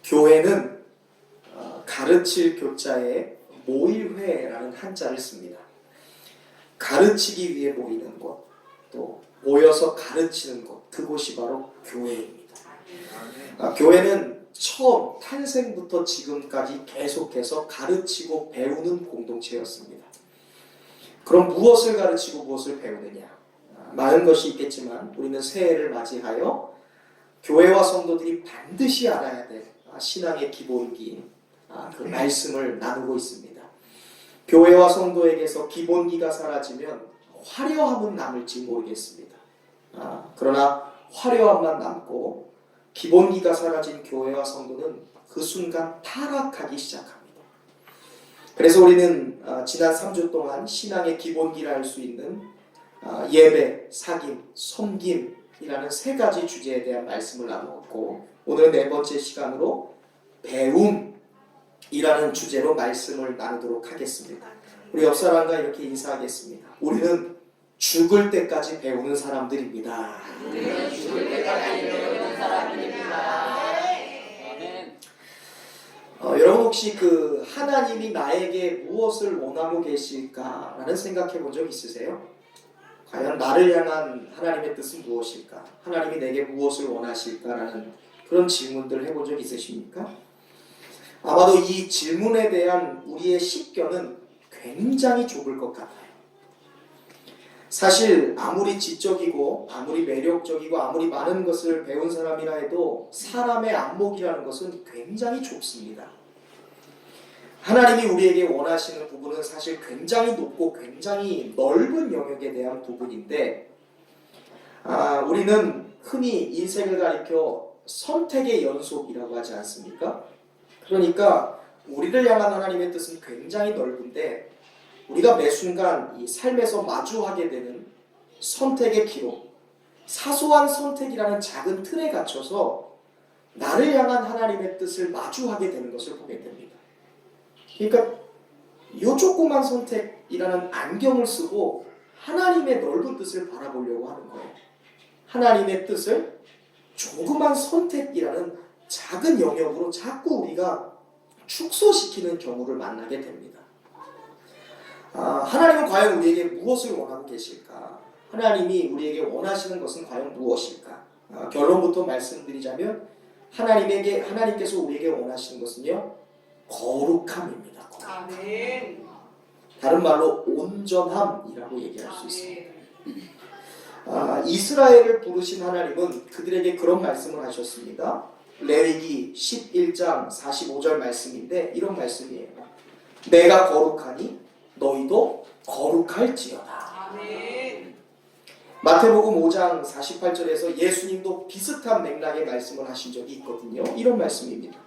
교회는 가르칠 교자에 모일회라는 한자를 씁니다. 가르치기 위해 모이는 곳, 또 모여서 가르치는 곳, 그곳이 바로 교회입니다. 교회는 처음 탄생부터 지금까지 계속해서 가르치고 배우는 공동체였습니다. 그럼 무엇을 가르치고 무엇을 배우느냐? 많은 것이 있겠지만 우리는 새해를 맞이하여 교회와 성도들이 반드시 알아야 될 신앙의 기본기인 그 말씀을 나누고 있습니다. 교회와 성도에게서 기본기가 사라지면 화려함은 남을지 모르겠습니다. 그러나 화려함만 남고 기본기가 사라진 교회와 성도는 그 순간 타락하기 시작합니다. 그래서 우리는 지난 3주 동안 신앙의 기본기라 할 수 있는 예배, 사귐, 섬김이라는 세 가지 주제에 대한 말씀을 나누었고, 오늘은 네 번째 시간으로 배움이라는 주제로 말씀을 나누도록 하겠습니다. 우리 옆 사람과 이렇게 인사하겠습니다. 우리는 죽을 때까지 배우는 사람들입니다. 우리는 죽을 때까지 배우는 사람들입니다. 여러분 혹시 하나님이 나에게 무엇을 원하고 계실까라는 생각해 본 적 있으세요? 과연 나를 향한 하나님의 뜻은 무엇일까? 하나님이 내게 무엇을 원하실까라는 그런 질문들을 해본 적 있으십니까? 아마도 이 질문에 대한 우리의 식견은 굉장히 좁을 것 같아요. 사실 아무리 지적이고 아무리 매력적이고 아무리 많은 것을 배운 사람이라 해도 사람의 안목이라는 것은 굉장히 좁습니다. 하나님이 우리에게 원하시는 부분은 사실 굉장히 높고 굉장히 넓은 영역에 대한 부분인데, 우리는 흔히 인생을 가리켜 선택의 연속이라고 하지 않습니까? 그러니까 우리를 향한 하나님의 뜻은 굉장히 넓은데 우리가 매 순간 이 삶에서 마주하게 되는 선택의 기록, 사소한 선택이라는 작은 틀에 갇혀서 나를 향한 하나님의 뜻을 마주하게 되는 것을 보게 됩니다. 그러니까 이 조그만 선택이라는 안경을 쓰고 하나님의 넓은 뜻을 바라보려고 하는 거예요. 하나님의 뜻을 조그만 선택이라는 작은 영역으로 자꾸 우리가 축소시키는 경우를 만나게 됩니다. 하나님은 과연 우리에게 무엇을 원하고 계실까? 하나님이 우리에게 원하시는 것은 과연 무엇일까? 결론부터 말씀드리자면 하나님께서 우리에게 원하시는 것은요, 거룩함입니다. 아멘. 다른 말로 온전함이라고 얘기할 수 있습니다. 이스라엘을 부르신 하나님은 그들에게 그런 말씀을 하셨습니다. 레위기 11장 45절 말씀인데 이런 말씀이에요. 내가 거룩하니 너희도 거룩할지어다. 아멘. 마태복음 5장 48절에서 예수님도 비슷한 맥락의 말씀을 하신 적이 있거든요. 이런 말씀입니다.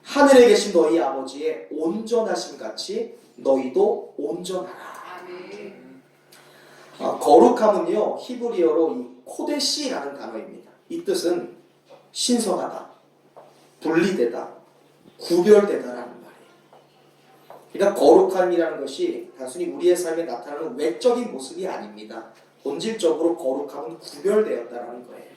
하늘에 계신 너희 아버지의 온전하심 같이 너희도 온전하라. 아멘. 거룩함은요, 히브리어로 이 코데시라는 단어입니다. 이 뜻은 신성하다, 분리되다, 구별되다라는 말이에요. 그러니까 거룩함이라는 것이 단순히 우리의 삶에 나타나는 외적인 모습이 아닙니다. 본질적으로 거룩함은 구별되었다라는 거예요.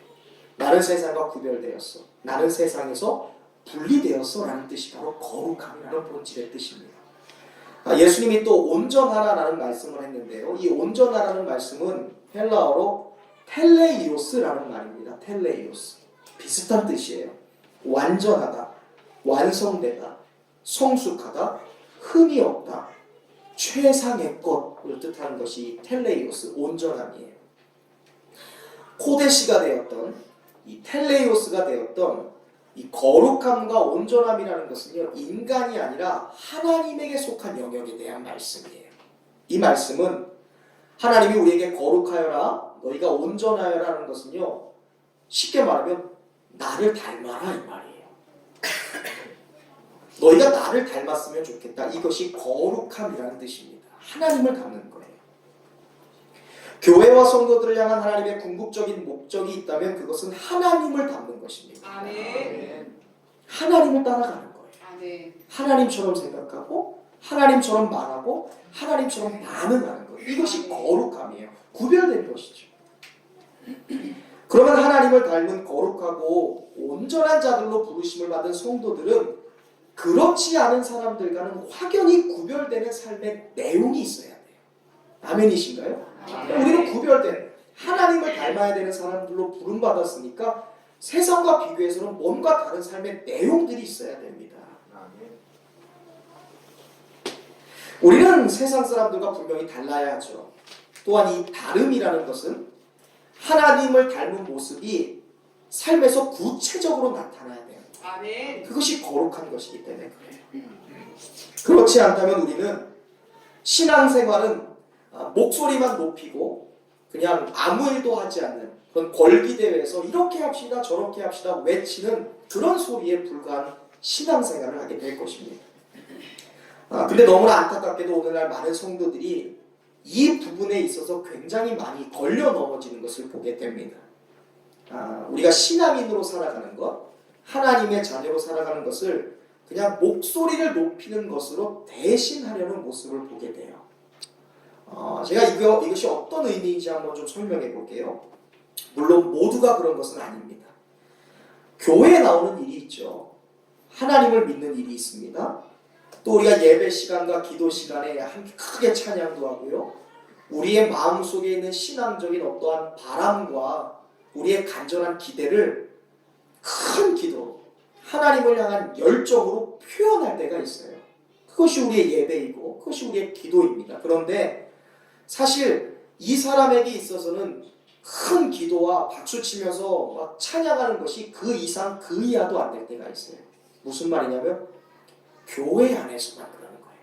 나는 세상과 구별되었어. 나는 세상에서 분리되었어 라는 뜻이 바로 거룩함이라는 본질의 뜻입니다. 예수님이 또 온전하라는 말씀을 했는데요. 이 온전하라는 말씀은 헬라어로 텔레이오스라는 말입니다. 텔레이오스. 비슷한 뜻이에요. 완전하다, 완성되다, 성숙하다, 흠이 없다, 최상의 것을 뜻하는 것이 텔레이오스, 온전함이에요. 코데시가 되었던 이 텔레이오스가 되었던 이 거룩함과 온전함이라는 것은요, 인간이 아니라 하나님에게 속한 영역에 대한 말씀이에요. 이 말씀은 하나님이 우리에게 거룩하여라, 너희가 온전하여라는 것은요, 쉽게 말하면 나를 닮아라 이 말이에요. 너희가 나를 닮았으면 좋겠다. 이것이 거룩함이라는 뜻입니다. 하나님을 닮는 거예요. 교회와 성도들을 향한 하나님의 궁극적인 목적이 있다면 그것은 하나님을 닮는 것입니다. 아멘. 하나님을 따라가는 거예요. 아멘. 하나님처럼 생각하고 하나님처럼 말하고 하나님처럼 반응하는 거예요. 이것이 거룩함이에요. 구별된 것이죠. 그러면 하나님을 닮은 거룩하고 온전한 자들로 부르심을 받은 성도들은 그렇지 않은 사람들과는 확연히 구별되는 삶의 내용이 있어야 돼요. 아멘이신가요? 우리는 구별된 하나님을 닮아야 되는 사람들로 부름받았으니까 세상과 비교해서는 뭔가 다른 삶의 내용들이 있어야 됩니다. 우리는 세상 사람들과 분명히 달라야 하죠. 또한 이 다름이라는 것은 하나님을 닮은 모습이 삶에서 구체적으로 나타나야 돼요. 아멘. 그것이 거룩한 것이기 때문에 그래요. 그렇지 않다면 우리는 신앙생활은 목소리만 높이고 그냥 아무 일도 하지 않는 그런 걸기대회에서 이렇게 합시다 저렇게 합시다 외치는 그런 소리에 불과한 신앙생활을 하게 될 것입니다. 근데 너무나 안타깝게도 오늘날 많은 성도들이 이 부분에 있어서 굉장히 많이 걸려 넘어지는 것을 보게 됩니다. 우리가 신앙인으로 살아가는 것, 하나님의 자녀로 살아가는 것을 그냥 목소리를 높이는 것으로 대신하려는 모습을 보게 돼요. 제가 이것이 어떤 의미인지 한번 좀 설명해 볼게요. 물론 모두가 그런 것은 아닙니다. 교회에 나오는 일이 있죠. 하나님을 믿는 일이 있습니다. 또 우리가 예배 시간과 기도 시간에 함께 크게 찬양도 하고요. 우리의 마음속에 있는 신앙적인 어떠한 바람과 우리의 간절한 기대를 큰 기도로 하나님을 향한 열정으로 표현할 때가 있어요. 그것이 우리의 예배이고 그것이 우리의 기도입니다. 그런데 사실 이 사람에게 있어서는 큰 기도와 박수치면서 막 찬양하는 것이 그 이상 그 이하도 안 될 때가 있어요. 무슨 말이냐면 교회 안에서만 그러는 거예요.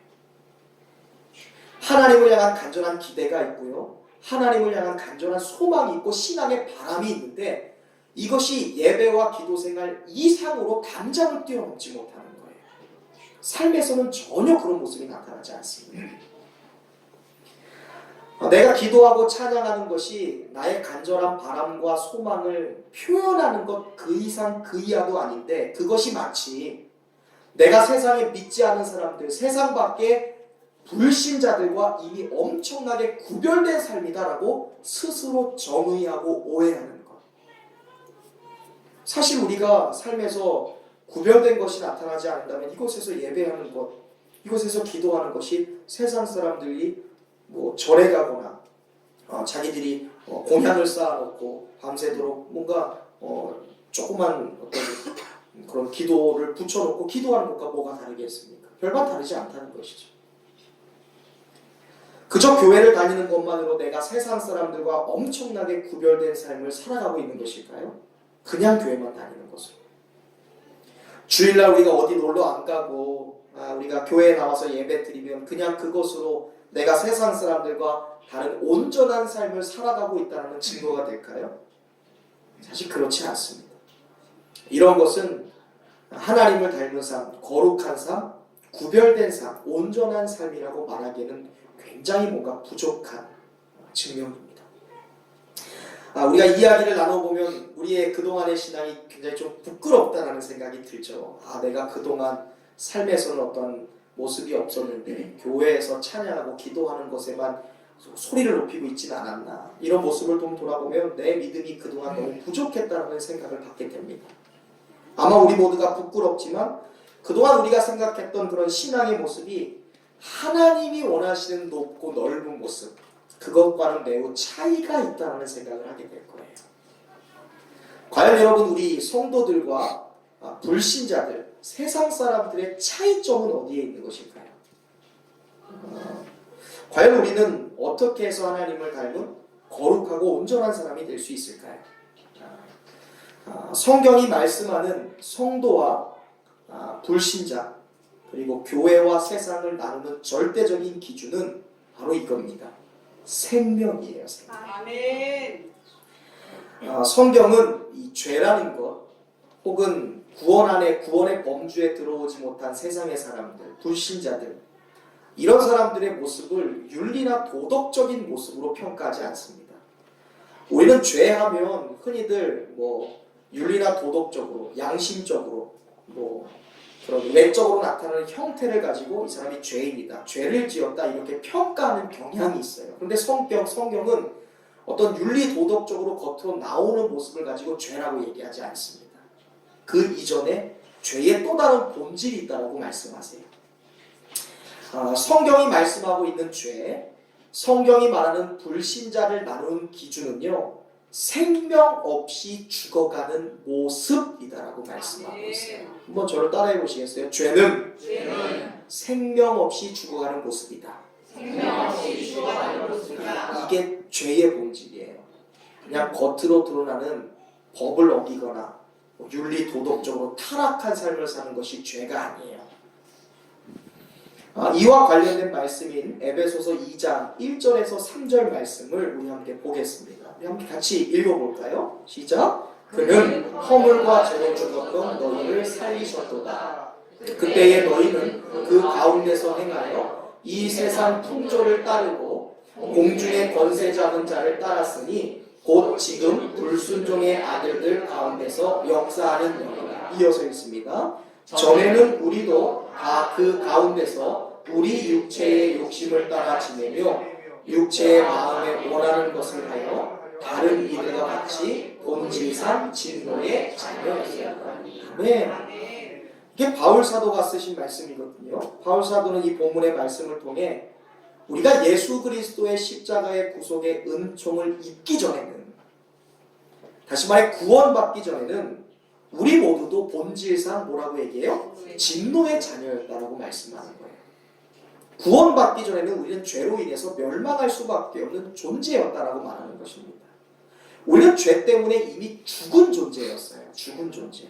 하나님을 향한 간절한 기대가 있고요. 하나님을 향한 간절한 소망이 있고 신앙의 바람이 있는데 이것이 예배와 기도 생활 이상으로 담장을 뛰어넘지 못하는 거예요. 삶에서는 전혀 그런 모습이 나타나지 않습니다. 내가 기도하고 찬양하는 것이 나의 간절한 바람과 소망을 표현하는 것 그 이상 그 이하도 아닌데 그것이 마치 내가 세상에 믿지 않은 사람들, 세상 밖에 불신자들과 이미 엄청나게 구별된 삶이다라고 스스로 정의하고 오해하는 것. 사실 우리가 삶에서 구별된 것이 나타나지 않는다면 이곳에서 예배하는 것, 이곳에서 기도하는 것이 세상 사람들이 절에 가거나 자기들이 공약을 쌓아놓고 밤새도록 뭔가 조그만 어떤 그런 기도를 붙여놓고 기도하는 것과 뭐가 다르겠습니까? 별반 다르지 않다는 것이죠. 그저 교회를 다니는 것만으로 내가 세상 사람들과 엄청나게 구별된 삶을 살아가고 있는 것일까요? 그냥 교회만 다니는 것으로. 주일날 우리가 어디 놀러 안 가고 우리가 교회에 나와서 예배 드리면 그냥 그것으로 내가 세상 사람들과 다른 온전한 삶을 살아가고 있다는 증거가 될까요? 사실 그렇지 않습니다. 이런 것은 하나님을 닮은 삶, 거룩한 삶, 구별된 삶, 온전한 삶이라고 말하기에는 굉장히 뭔가 부족한 증명입니다. 우리가 이야기를 나눠보면 우리의 그동안의 신앙이 굉장히 좀 부끄럽다는 생각이 들죠. 내가 그동안 삶에서는 어떤 모습이 없었는데 교회에서 찬양하고 기도하는 것에만 소리를 높이고 있지는 않았나. 이런 모습을 좀 돌아보면 내 믿음이 그동안 너무 부족했다는 생각을 갖게 됩니다. 아마 우리 모두가 부끄럽지만 그동안 우리가 생각했던 그런 신앙의 모습이 하나님이 원하시는 높고 넓은 모습, 그것과는 매우 차이가 있다는 생각을 하게 될 거예요. 과연 여러분 우리 성도들과 불신자들, 세상 사람들의 차이점은 어디에 있는 것일까요? 과연 우리는 어떻게 해서 하나님을 닮은 거룩하고 온전한 사람이 될 수 있을까요? 성경이 말씀하는 성도와 불신자 그리고 교회와 세상을 나누는 절대적인 기준은 바로 이겁니다. 생명이에요. 생명. 아멘. 성경은 이 죄라는 것 혹은 구원의 범주에 들어오지 못한 세상의 사람들, 불신자들 이런 사람들의 모습을 윤리나 도덕적인 모습으로 평가하지 않습니다. 우리는 죄하면 흔히들 윤리나 도덕적으로, 양심적으로 그런 외적으로 나타나는 형태를 가지고 이 사람이 죄인이다, 죄를 지었다 이렇게 평가하는 경향이 있어요. 그런데 성경은 어떤 윤리 도덕적으로 겉으로 나오는 모습을 가지고 죄라고 얘기하지 않습니다. 그 이전에 죄의 또 다른 본질이 있다고 말씀하세요. 성경이 말씀하고 있는 죄, 성경이 말하는 불신자를 나누는 기준은요, 생명 없이 죽어가는 모습이다라고 말씀하고 있어요. 한번 저를 따라해 보시겠어요? 죄는 생명 없이 죽어가는 모습이다. 이게 죄의 본질이에요. 그냥 겉으로 드러나는 법을 어기거나 윤리 도덕적으로 타락한 삶을 사는 것이 죄가 아니에요. 이와 관련된 말씀인 에베소서 2장 1절에서 3절 말씀을 우리 함께 보겠습니다. 우리 함께 같이 읽어볼까요? 시작! 그는 허물과 죄로 죽었던 너희를 살리셨도다. 그때의 너희는 그 가운데서 행하여 이 세상 풍조를 따르고 공중의 권세 잡은 자를 따랐으니 곧 지금 불순종의 아들들 가운데서 역사하는 너희가. 이어서 있습니다. 전에는 우리도 다 그 가운데서 우리 육체의 욕심을 따라 지내며 육체의 마음에 원하는 것을 하여 다른 이들과 같이 본질상 진노의 자녀였습니다. 아멘. 이게 바울 사도가 쓰신 말씀이거든요. 바울 사도는 이 본문의 말씀을 통해 우리가 예수 그리스도의 십자가의 구속의 은총을 입기 전에는, 다시 말해 구원받기 전에는 우리 모두도 본질상 뭐라고 얘기해요? 진노의 자녀였다라고 말씀하는 거예요. 구원받기 전에는 우리는 죄로 인해서 멸망할 수밖에 없는 존재였다라고 말하는 것입니다. 우리는 죄 때문에 이미 죽은 존재였어요. 죽은 존재.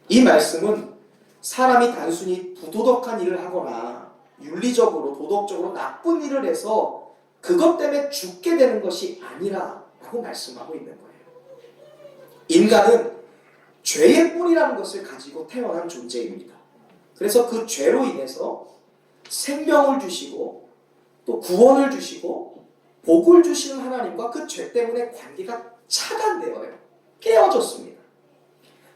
이 말씀은 사람이 단순히 부도덕한 일을 하거나 윤리적으로 도덕적으로 나쁜 일을 해서 그것 때문에 죽게 되는 것이 아니라라고 말씀하고 있는 거예요. 인간은 죄의 뿌리라는 것을 가지고 태어난 존재입니다. 그래서 그 죄로 인해서 생명을 주시고 또 구원을 주시고 복을 주시는 하나님과 그 죄 때문에 관계가 차단되어요. 깨어졌습니다.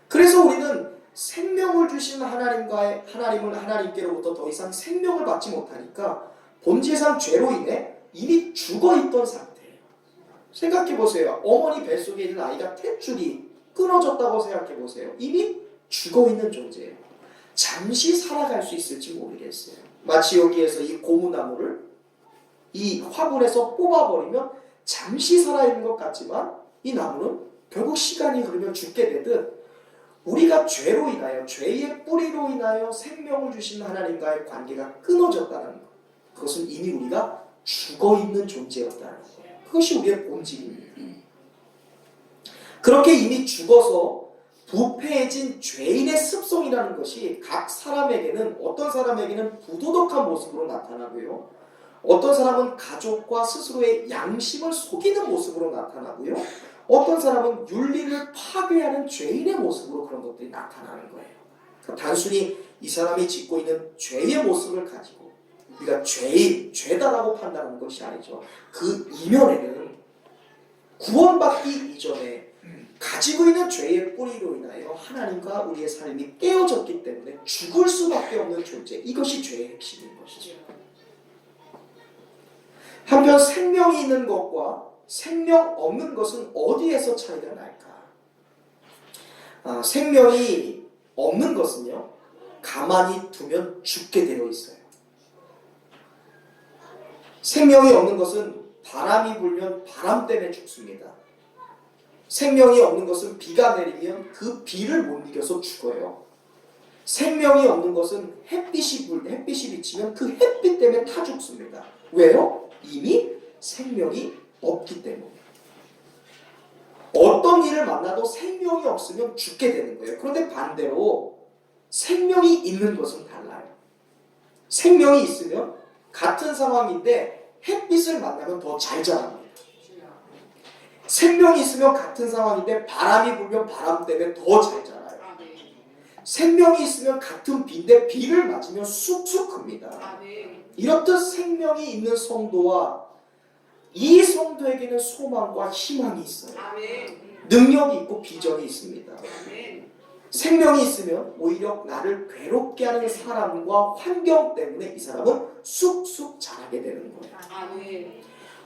그래서 우리는 생명을 주시는 하나님께로부터 더 이상 생명을 받지 못하니까 본질상 죄로 인해 이미 죽어있던 상태예요. 생각해 보세요. 어머니 뱃속에 있는 아이가 탯줄이 끊어졌다고 생각해 보세요. 이미 죽어있는 존재예요. 잠시 살아갈 수 있을지 모르겠어요. 마치 여기에서 이 고무나무를 이 화분에서 뽑아버리면 잠시 살아있는 것 같지만 이 나무는 결국 시간이 흐르면 죽게 되듯 우리가 죄로 인하여, 죄의 뿌리로 인하여 생명을 주신 하나님과의 관계가 끊어졌다는 것, 그것은 이미 우리가 죽어있는 존재였다는 거예요. 그것이 우리의 본질입니다. 그렇게 이미 죽어서 부패해진 죄인의 습성이라는 것이 각 사람에게는, 어떤 사람에게는 부도덕한 모습으로 나타나고요, 어떤 사람은 가족과 스스로의 양심을 속이는 모습으로 나타나고요, 어떤 사람은 윤리를 파괴하는 죄인의 모습으로 그런 것들이 나타나는 거예요. 그러니까 단순히 이 사람이 짓고 있는 죄의 모습을 가지고 우리가 죄다라고 판단하는 것이 아니죠. 그 이면에는 구원받기 이전에 가지고 있는 죄의 뿌리로 인하여 하나님과 우리의 삶이 깨어졌기 때문에 죽을 수밖에 없는 존재, 이것이 죄의 핵심인 것이죠. 한편 생명이 있는 것과 생명 없는 것은 어디에서 차이가 날까? 생명이 없는 것은요, 가만히 두면 죽게 되어 있어요. 생명이 없는 것은 바람이 불면 바람 때문에 죽습니다. 생명이 없는 것은 비가 내리면 그 비를 못 이겨서 죽어요. 생명이 없는 것은 햇빛이 비치면 그 햇빛 때문에 타 죽습니다. 왜요? 이미 생명이 없기 때문에. 어떤 일을 만나도 생명이 없으면 죽게 되는 거예요. 그런데 반대로 생명이 있는 것은 달라요. 생명이 있으면 같은 상황인데 햇빛을 만나면 더 잘 자랍니다. 생명이 있으면 같은 상황인데 바람이 불면 바람 때문에 더 잘 자라요. 생명이 있으면 같은 비인데 비를 맞으면 쑥쑥 큽니다. 이렇듯 생명이 있는 성도와 이 성도에게는 소망과 희망이 있어요. 능력이 있고 비전이 있습니다. 생명이 있으면 오히려 나를 괴롭게 하는 사람과 환경 때문에 이 사람은 쑥쑥 자라게 되는 거예요.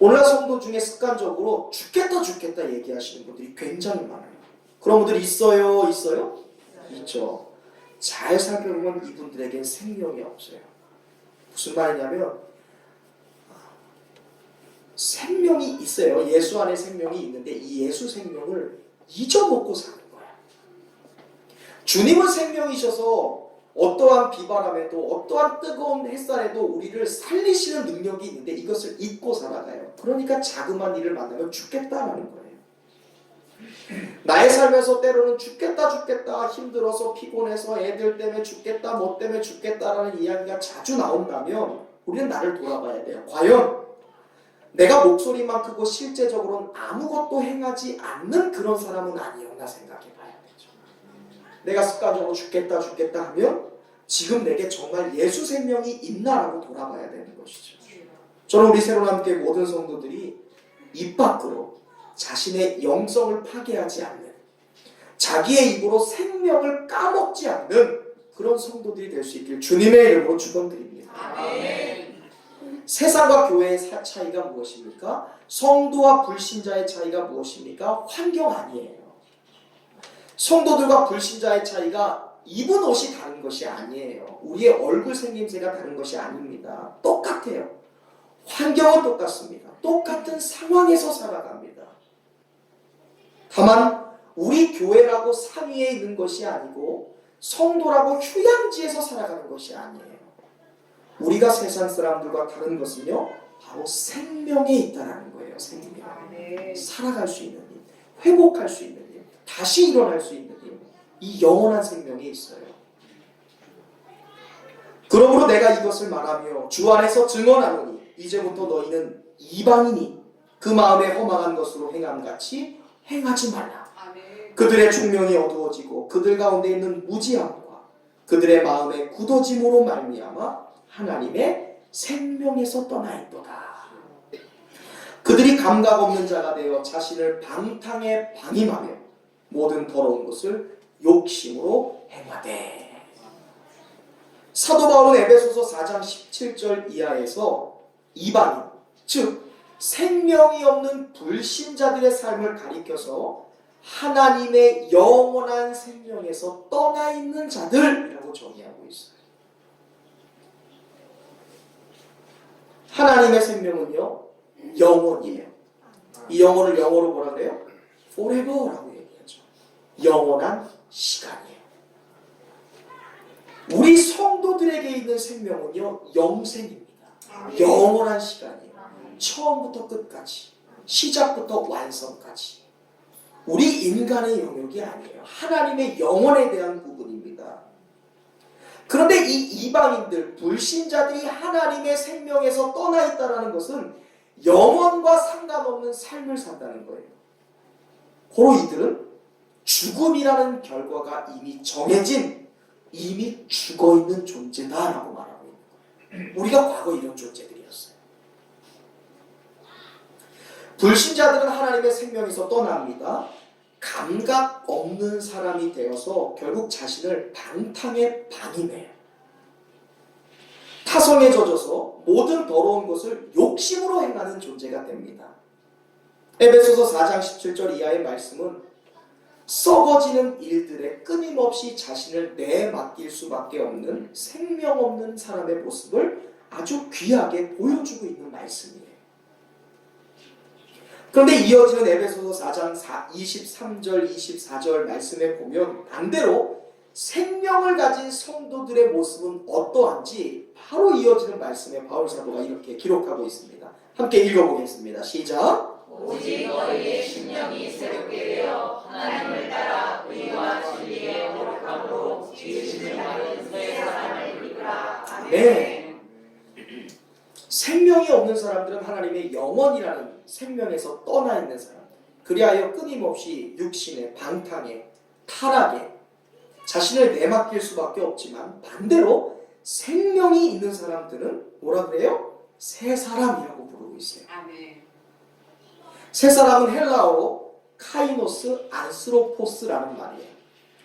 오늘날 성도 중에 습관적으로 죽겠다 죽겠다 얘기하시는 분들이 굉장히 많아요. 그런 분들이 있어요? 있어요? 있죠. 잘 살펴보면 이분들에겐 생명이 없어요. 무슨 말이냐면 생명이 있어요. 예수 안에 생명이 있는데 이 예수 생명을 잊어먹고 사는 거야. 주님은 생명이셔서 어떠한 비바람에도 어떠한 뜨거운 햇살에도 우리를 살리시는 능력이 있는데 이것을 잊고 살아가요. 그러니까 자그마한 일을 만나면 죽겠다라는 거예요. 나의 삶에서 때로는 죽겠다 힘들어서 피곤해서 애들 때문에 죽겠다 뭐 때문에 죽겠다라는 이야기가 자주 나온다면 우리는 나를 돌아봐야 돼요. 과연 내가 목소리만 크고 실제적으로는 아무것도 행하지 않는 그런 사람은 아니었나 생각해 봐야 되죠. 내가 습관적으로 죽겠다 하면 지금 내게 정말 예수 생명이 있나라고 돌아봐야 되는 것이죠. 저는 우리 새로남교회 모든 성도들이 입 밖으로 자신의 영성을 파괴하지 않는, 자기의 입으로 생명을 까먹지 않는 그런 성도들이 될 수 있길 주님의 이름으로 축원드립니다. 아멘. 세상과 교회의 차이가 무엇입니까? 성도와 불신자의 차이가 무엇입니까? 환경 아니에요. 성도들과 불신자의 차이가 입은 옷이 다른 것이 아니에요. 우리의 얼굴 생김새가 다른 것이 아닙니다. 똑같아요. 환경은 똑같습니다. 똑같은 상황에서 살아갑니다. 다만 우리 교회라고 산 위에 있는 것이 아니고 성도라고 휴양지에서 살아가는 것이 아니에요. 우리가 세상 사람들과 다른 것은요, 바로 생명에 있다는 거예요. 생명. 살아갈 수 있는 일, 회복할 수 있는 일, 다시 일어날 수 있는 일, 이 영원한 생명이 있어요. 그러므로 내가 이것을 말하며 주 안에서 증언하노니 이제부터 너희는 이방인이 그 마음에 허망한 것으로 행함같이 행하지 말라. 그들의 중명이 어두워지고 그들 가운데 있는 무지함과 그들의 마음의 굳어짐으로 말미암아 하나님의 생명에서 떠나 있도다. 그들이 감각 없는 자가 되어 자신을 방탕에 방임하며 모든 더러운 것을 욕심으로 행하되. 사도 바울은 에베소서 4장 17절 이하에서 이방인, 즉 생명이 없는 불신자들의 삶을 가리켜서 하나님의 영원한 생명에서 떠나 있는 자들이라고 정의하고 있어요. 하나님의 생명은요, 영원이에요. 이 영혼을 영어로 뭐라 그래요? forever라고 얘기하죠. 영원한 시간이에요. 우리 성도들에게 있는 생명은요, 영생입니다. 영원한 시간이에요. 처음부터 끝까지, 시작부터 완성까지. 우리 인간의 영역이 아니에요. 하나님의 영혼에 대한 부분입니다. 그런데 이 이방인들, 불신자들이 하나님의 생명에서 떠나 있다는 것은 영원과 상관없는 삶을 산다는 거예요. 고로 이들은 죽음이라는 결과가 이미 정해진, 이미 죽어있는 존재다라고 말하고 있는 거예요. 우리가 과거 이런 존재들이었어요. 불신자들은 하나님의 생명에서 떠납니다. 감각 없는 사람이 되어서 결국 자신을 방탕에 방임해요. 타성에 젖어서 모든 더러운 것을 욕심으로 행하는 존재가 됩니다. 에베소서 4장 17절 이하의 말씀은 썩어지는 일들에 끊임없이 자신을 내맡길 수밖에 없는 생명 없는 사람의 모습을 아주 귀하게 보여주고 있는 말씀이에요. 그런데 이어지는 에베소서 4장 23절 24절 말씀에 보면 반대로 생명을 가진 성도들의 모습은 어떠한지 바로 이어지는 말씀에 바울 사도가 이렇게 기록하고 있습니다. 함께 읽어보겠습니다. 시작. 오직 너희의 심령이 새롭게 되어 하나님을 따라 의와 진리의 거룩함으로 지으심을 받은 새 사람을 입으라. 네. 생명이 없는 사람들은 하나님의 영원이라는 생명에서 떠나 있는 사람. 그리하여 끊임없이 육신의 방탕에 타락에 자신을 내맡길 수밖에 없지만 반대로 생명이 있는 사람들은 뭐라 그래요? 새 사람이라고 부르고 있어요. 아멘. 새 사람은 헬라어로 카이노스 안스로포스라는 말이에요.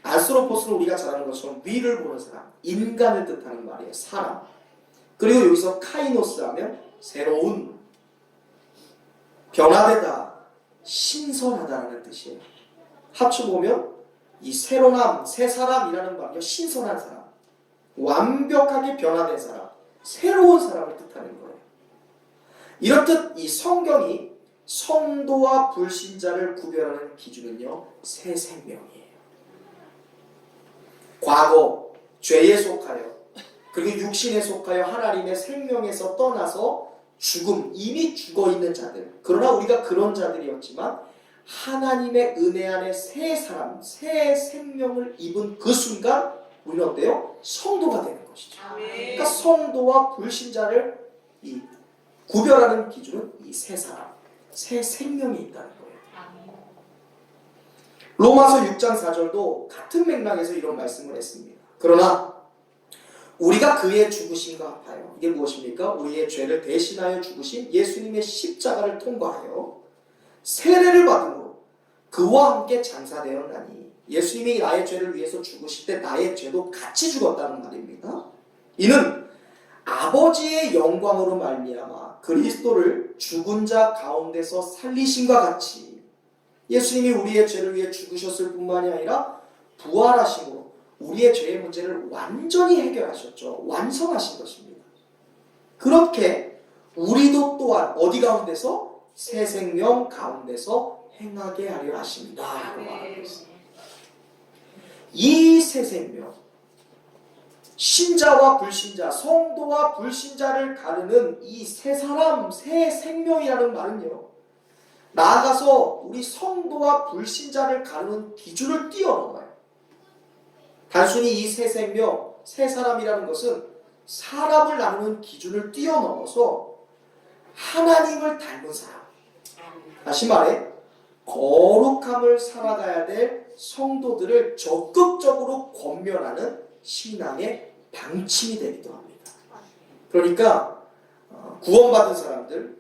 안스로포스는 우리가 잘 아는 것처럼 위를 보는 사람, 인간을 뜻하는 말이에요. 사람. 그리고 여기서 카이노스 하면 새로운, 변화되다, 신선하다라는 뜻이에요. 합쳐보면 이 새로남, 새 사람이라는 말이요, 신선한 사람, 완벽하게 변화된 사람, 새로운 사람을 뜻하는 거예요. 이렇듯 이 성경이 성도와 불신자를 구별하는 기준은요, 새 생명이에요. 과거 죄에 속하여 그리고 육신에 속하여 하나님의 생명에서 떠나서 죽음, 이미 죽어있는 자들, 그러나 우리가 그런 자들이었지만 하나님의 은혜 안에 새 사람, 새 생명을 입은 그 순간 우리는 어때요? 성도가 되는 것이죠. 그러니까 성도와 불신자를 이 구별하는 기준은 이 새 사람, 새 생명이 있다는 거예요. 로마서 6장 4절도 같은 맥락에서 이런 말씀을 했습니다. 그러나 우리가 그의 죽으심과 합하여, 이게 무엇입니까? 우리의 죄를 대신하여 죽으신 예수님의 십자가를 통과하여 세례를 받음으로 그와 함께 장사되었나니, 예수님이 나의 죄를 위해서 죽으실 때 나의 죄도 같이 죽었다는 말입니다. 이는 아버지의 영광으로 말미암아 그리스도를 죽은 자 가운데서 살리심과 같이 예수님이 우리의 죄를 위해 죽으셨을 뿐만이 아니라 부활하심으로 우리의 죄의 문제를 완전히 해결하셨죠. 완성하신 것입니다. 그렇게 우리도 또한 어디 가운데서? 새 생명 가운데서 행하게 하려 하십니다 라고 말하고 있습니다. 이 새 생명, 신자와 불신자, 성도와 불신자를 가르는 이 새 사람, 새 생명이라는 말은요, 나아가서 우리 성도와 불신자를 가르는 기준을 뛰어넘어요. 단순히 이 새 생명, 새 사람이라는 것은 사람을 나누는 기준을 뛰어넘어서 하나님을 닮은 사람, 다시 말해 거룩함을 살아가야 될 성도들을 적극적으로 권면하는 신앙의 방침이 되기도 합니다. 그러니까 구원받은 사람들,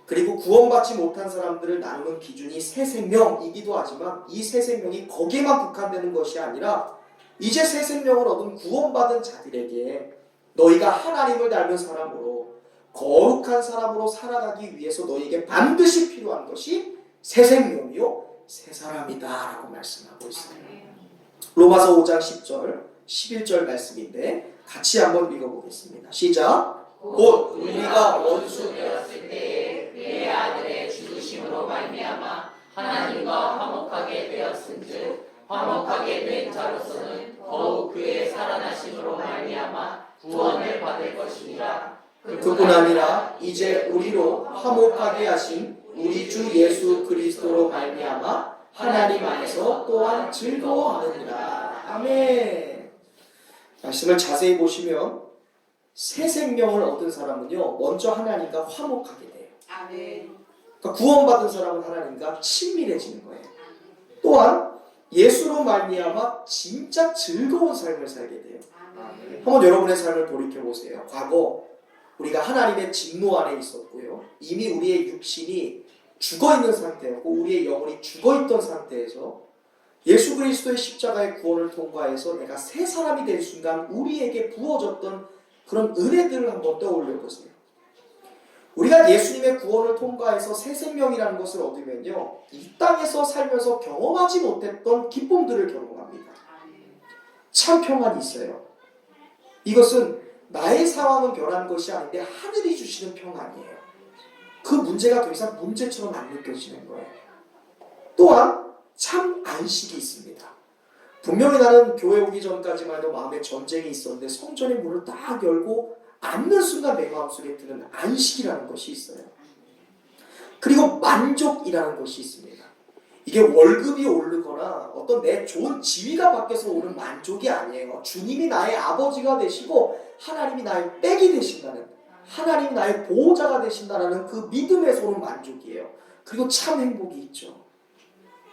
그리고 구원받지 못한 사람들을 나누는 기준이 새 생명이기도 하지만 이 새 생명이 거기에만 국한되는 것이 아니라 이제 새 생명을 얻은 구원받은 자들에게 너희가 하나님을 닮은 사람으로 거룩한 사람으로 살아가기 위해서 너희에게 반드시 필요한 것이 새 생명이요 새 사람이다 라고 말씀하고 있습니다. 로마서 5장 10절 11절 말씀인데 같이 한번 읽어보겠습니다. 시작. 곧 우리가 원수 되었을 때에 그의 아들의 죽으심으로 말미암아 하나님과 화목하게 되었은즉 화목하게 된 자로서는 더욱 그의 살아나심으로 말미암아 구원을 받을 것이니라. 그뿐 아니라 이제 우리로 화목하게 하신 우리 주 예수 그리스도로 말미암아 하나님 안에서 또한 즐거워하느니라. 아멘. 말씀을 자세히 보시면 새 생명을 얻은 사람은요 먼저 하나님과 화목하게 돼요. 그러니까 구원받은 사람은 하나님과 친밀해지는 거예요. 또한 예수로 말미암아 진짜 즐거운 삶을 살게 돼요. 한번 여러분의 삶을 돌이켜보세요. 과거 우리가 하나님의 진노 안에 있었고요, 이미 우리의 육신이 죽어있는 상태였고 우리의 영혼이 죽어있던 상태에서 예수 그리스도의 십자가의 구원을 통과해서 내가 새 사람이 된 순간 우리에게 부어졌던 그런 은혜들을 한번 떠올려 보세요. 우리가 예수님의 구원을 통과해서 새 생명이라는 것을 얻으면요 이 땅에서 살면서 경험하지 못했던 기쁨들을 경험합니다. 참 평안이 있어요. 이것은 나의 상황은 변한 것이 아닌데 하늘이 주시는 평안이에요. 그 문제가 더 이상 문제처럼 안 느껴지는 거예요. 또한 참 안식이 있습니다. 분명히 나는 교회 오기 전까지만 해도 마음에 전쟁이 있었는데 성전의 문을 딱 열고 앉는 순간 내 마음속에 드는 안식이라는 것이 있어요. 그리고 만족이라는 것이 있습니다. 이게 월급이 오르거나 어떤 내 좋은 지위가 바뀌어서 오는 만족이 아니에요. 주님이 나의 아버지가 되시고 하나님이 나의 빽이 되신다는, 하나님이 나의 보호자가 되신다는 그 믿음에서 오는 만족이에요. 그리고 참 행복이 있죠.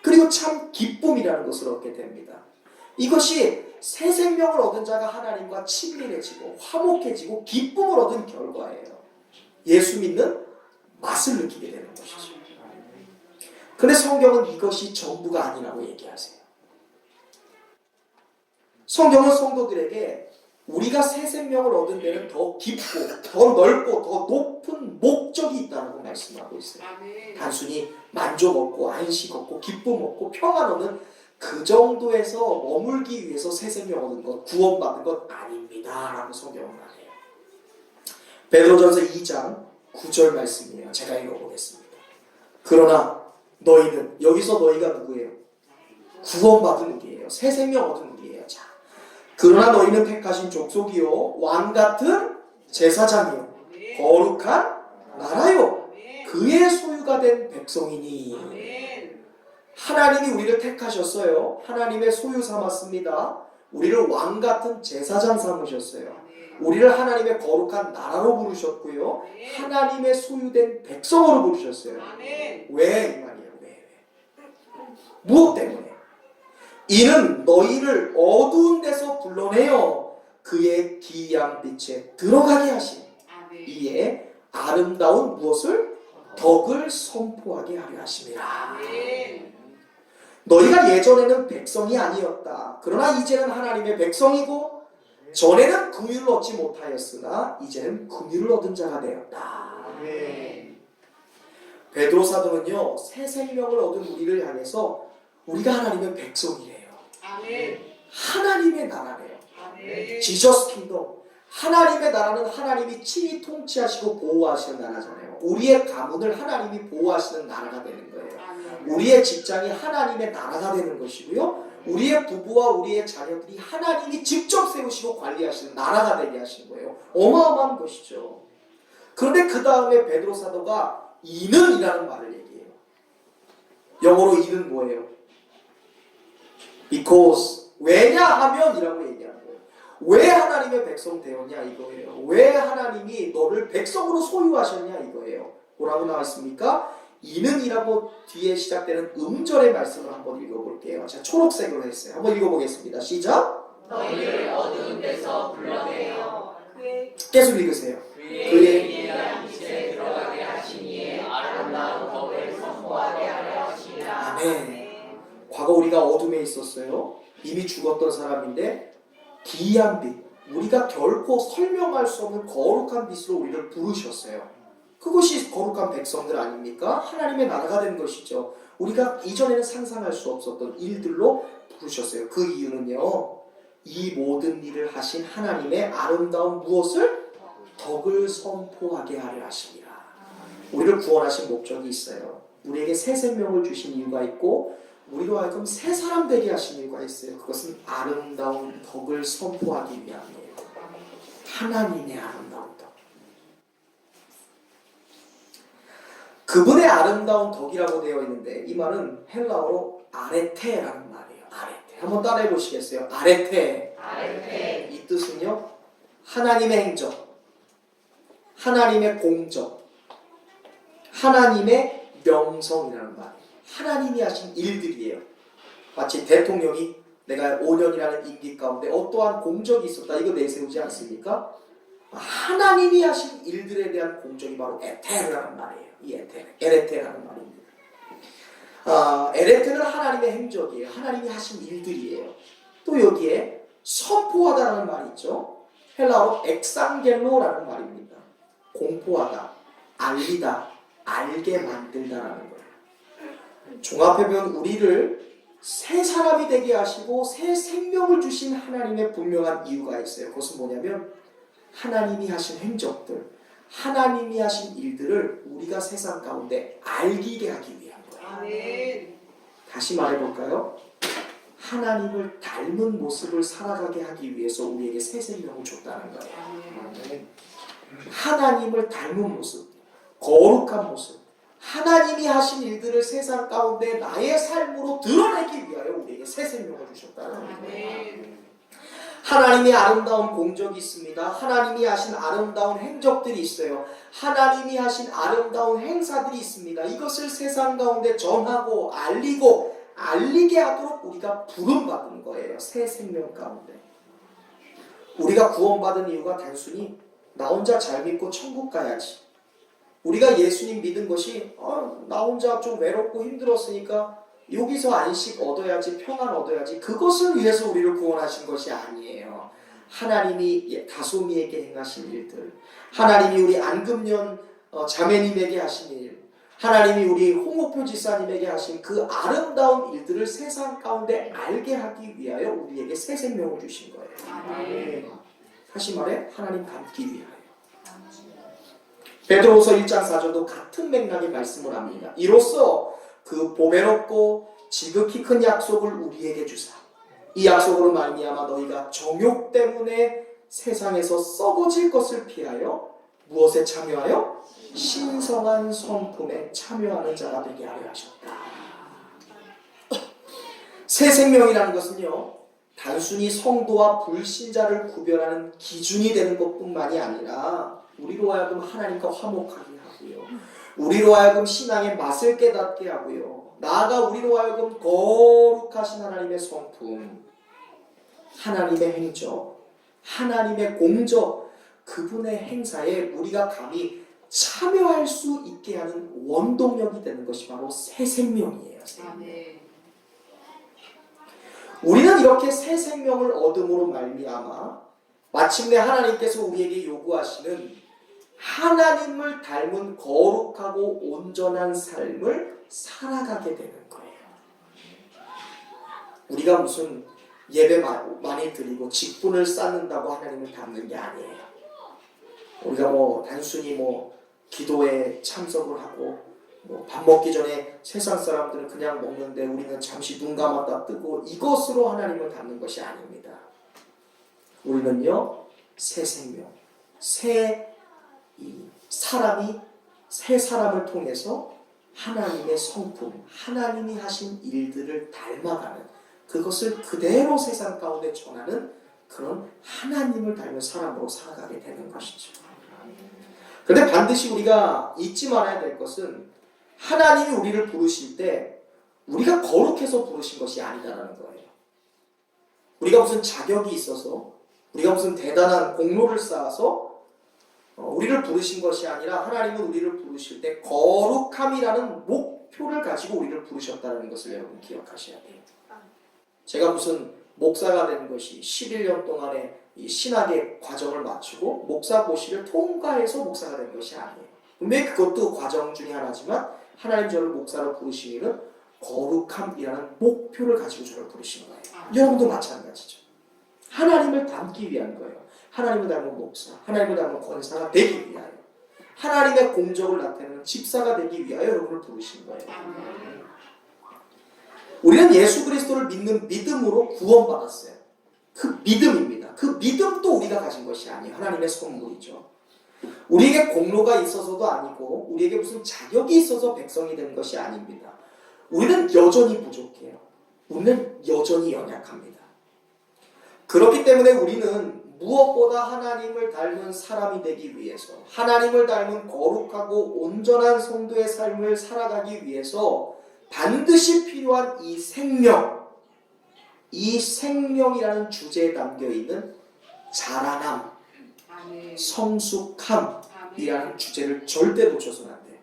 그리고 참 기쁨이라는 것을 얻게 됩니다. 이것이 새 생명을 얻은 자가 하나님과 친밀해지고 화목해지고 기쁨을 얻은 결과예요. 예수 믿는 맛을 느끼게 되는 것이죠. 근데 성경은 이것이 전부가 아니라고 얘기하세요. 성경은 성도들에게 우리가 새 생명을 얻은 데는 더 깊고 더 넓고 더 높은 목적이 있다고 말씀하고 있어요. 아멘. 단순히 만족 얻고 안식 얻고 기쁨 얻고 평안 얻는 그 정도에서 머물기 위해서 새 생명 얻은 것, 구원받은 것 아닙니다 라고 성경은 말해요. 베드로전서 2장 9절 말씀이에요. 제가 읽어보겠습니다. 그러나 너희는, 여기서 너희가 누구예요? 구원받은 우리예요. 새 생명 얻은 우리예요. 자, 그러나 너희는 택하신 족속이요 왕같은 제사장이요 아멘. 거룩한 나라요 아멘. 그의 소유가 된 백성이니. 아멘. 하나님이 우리를 택하셨어요. 하나님의 소유 삼았습니다. 우리를 왕같은 제사장 삼으셨어요. 우리를 하나님의 거룩한 나라로 부르셨고요. 하나님의 소유된 백성으로 부르셨어요. 아멘. 왜 이 말이에요? 왜? 무엇 때문에? 이는 너희를 어두운 데서 불러내어 그의 기이한 빛에 들어가게 하심. 아멘. 이에 아름다운 무엇을? 덕을 선포하게 하려 하심이라. 아멘. 너희가 예전에는 백성이 아니었다. 그러나 이제는 하나님의 백성이고 전에는 긍휼을 얻지 못하였으나 이제는 긍휼을 얻은 자가 되었다. 아멘. 베드로 사도는요, 새 생명을 얻은 우리를 향해서 우리가 하나님의 백성이래요. 아멘. 하나님의 나라래요. 아멘. 지저스 킹덤. 하나님의 나라는 하나님이 친히 통치하시고 보호하시는 나라잖아요. 우리의 가문을 하나님이 보호하시는 나라가 되는 거예요. 아멘. 우리의 직장이 하나님의 나라가 되는 것이고요. 우리의 부부와 우리의 자녀들이 하나님이 직접 세우시고 관리하시는 나라가 되게 하신 거예요. 어마어마한 것이죠. 그런데 그 다음에 베드로 사도가 이는이라는 말을 얘기해요. 영어로 이는 뭐예요? Because. 왜냐하면 이라고 얘기하는 거예요. 왜 하나님의 백성 되었냐 이거예요. 왜 하나님이 너를 백성으로 소유하셨냐 이거예요. 뭐라고 나왔습니까? 이는이라고 뒤에 시작되는 음절의 말씀을 한번 읽어볼게요. 제가 초록색으로 했어요. 한번 읽어보겠습니다. 시작. 너희를 어두운 데서 불러내어 그의 계속 읽으세요. 그의 기이한 빛에 들어가게 하시니에 아름다운 덕을 선포하게 하려 하시니라. 아멘. 과거 우리가 어둠에 있었어요. 이미 죽었던 사람인데 기이한 빛, 우리가 결코 설명할 수 없는 거룩한 빛으로 우리를 부르셨어요. 그것이 거룩한 백성들 아닙니까? 하나님의 나라가 된 것이죠. 우리가 이전에는 상상할 수 없었던 일들로 부르셨어요. 그 이유는요, 이 모든 일을 하신 하나님의 아름다운 무엇을? 덕을 선포하게 하려 하십니다. 우리를 구원하신 목적이 있어요. 우리에게 새 생명을 주신 이유가 있고 우리로 하여금 새 사람 되게 하신 이유가 있어요. 그것은 아름다운 덕을 선포하기 위함이에요. 하나님의 아름다운 덕. 그분의 아름다운 덕이라고 되어 있는데 이 말은 헬라어로 아레테라는 말이에요. 아레테. 한번 따라해 보시겠어요? 아레테. 아르테 이 뜻은요, 하나님의 행적, 하나님의 공적, 하나님의 명성이라는 말이에요. 하나님이 하신 일들이에요. 마치 대통령이 내가 5년이라는 임기 가운데 어떠한 공적이 있었다 이거 내세우지 않습니까? 하나님이 하신 일들에 대한 공적이 바로 에테르라는 말이에요. 이 에레테라는 말입니다. 에레테는 하나님의 행적이에요. 하나님이 하신 일들이에요. 또 여기에 선포하다라는 말이 있죠. 헬라어로 엑상겔로라는 말입니다. 공포하다, 알리다, 알게 만들다라는 거예요. 종합해보면 우리를 새 사람이 되게 하시고 새 생명을 주신 하나님의 분명한 이유가 있어요. 그것은 뭐냐면 하나님이 하신 행적들, 하나님이 하신 일들을 우리가 세상 가운데 알게 하기 위한 거예요. 아멘. 다시 말해볼까요? 하나님을 닮은 모습을 살아가게 하기 위해서 우리에게 새 생명을 줬다는 거예요. 아멘. 하나님을 닮은 모습, 거룩한 모습, 하나님이 하신 일들을 세상 가운데 나의 삶으로 드러내기 위하여 우리에게 새 생명을 주셨다는 거예요. 아멘. 하나님이 아름다운 공적이 있습니다. 하나님이 하신 아름다운 행적들이 있어요. 하나님이 하신 아름다운 행사들이 있습니다. 이것을 세상 가운데 전하고 알리게 하도록 우리가 부름받은 거예요. 새 생명 가운데. 우리가 구원받은 이유가 단순히 나 혼자 잘 믿고 천국 가야지. 우리가 예수님 믿은 것이 나 혼자 좀 외롭고 힘들었으니까 여기서 안식 얻어야지, 평안 얻어야지, 그것을 위해서 우리를 구원하신 것이 아니에요. 하나님이 다솜이에게 행하신 일들, 하나님이 우리 안금년 자매님에게 하신 일, 하나님이 우리 홍옥표 지사님에게 하신 그 아름다운 일들을 세상 가운데 알게 하기 위하여 우리에게 새 생명을 주신 거예요. 다시 말해 하나님 닮기 위하여. 베드로후서 1장 4절도 같은 맥락의 말씀을 합니다. 이로써 그 보배롭고 지극히 큰 약속을 우리에게 주사 이 약속으로 말미암아 너희가 정욕 때문에 세상에서 썩어질 것을 피하여 무엇에 참여하여? 신성한 성품에 참여하는 자가 되게 하려 하셨다. 새 생명이라는 것은요, 단순히 성도와 불신자를 구별하는 기준이 되는 것뿐만이 아니라 우리로 하여금 하나님과 화목하게 하고요, 우리로 하여금 신앙의 맛을 깨닫게 하고요, 나아가 우리로 하여금 거룩하신 하나님의 성품, 하나님의 행적, 하나님의 공적, 그분의 행사에 우리가 감히 참여할 수 있게 하는 원동력이 되는 것이 바로 새 생명이에요. 새 생명. 우리는 이렇게 새 생명을 얻음으로 말미암아 마침내 하나님께서 우리에게 요구하시는 하나님을 닮은 거룩하고 온전한 삶을 살아가게 되는 거예요. 우리가 무슨 예배 많이 드리고 직분을 쌓는다고 하나님을 닮는 게 아니에요. 우리가 단순히 기도에 참석을 하고 밥 먹기 전에 세상 사람들은 그냥 먹는데 우리는 잠시 눈 감았다 뜨고 이것으로 하나님을 닮는 것이 아닙니다. 우리는요, 새 생명, 새 사람을 통해서 하나님의 성품, 하나님이 하신 일들을 닮아가는, 그것을 그대로 세상 가운데 전하는 그런 하나님을 닮은 사람으로 살아가게 되는 것이죠. 그런데 반드시 우리가 잊지 말아야 될 것은 하나님이 우리를 부르실 때 우리가 거룩해서 부르신 것이 아니다라는 거예요. 우리가 무슨 자격이 있어서, 우리가 무슨 대단한 공로를 쌓아서 우리를 부르신 것이 아니라 하나님은 우리를 부르실 때 거룩함이라는 목표를 가지고 우리를 부르셨다는 것을 여러분 기억하셔야 돼요. 제가 무슨 목사가 된 것이 11년 동안의 이 신학의 과정을 마치고 목사 고시를 통과해서 목사가 된 것이 아니에요. 분명히 그것도 과정 중에 하나지만 하나님 저를 목사로 부르신 이유는 거룩함이라는 목표를 가지고 저를 부르신 거예요. 여러분도 마찬가지죠. 하나님을 닮기 위한 거예요. 하나님을 닮은 목사, 하나님을 닮은 권사가 되기 위하여, 하나님의 공적을 나타내는 집사가 되기 위하여 여러분을 부르신 거예요. 우리는 예수 그리스도를 믿는 믿음으로 구원받았어요. 그 믿음입니다. 그 믿음도 우리가 가진 것이 아니에요. 하나님의 선물이죠. 우리에게 공로가 있어서도 아니고 우리에게 무슨 자격이 있어서 백성이 된 것이 아닙니다. 우리는 여전히 부족해요. 우리는 여전히 연약합니다. 그렇기 때문에 우리는 무엇보다 하나님을 닮은 사람이 되기 위해서, 하나님을 닮은 거룩하고 온전한 성도의 삶을 살아가기 위해서 반드시 필요한 이 생명, 이 생명이라는 주제에 담겨있는 자라남, 성숙함이라는 주제를 절대 놓쳐서는 안 돼요.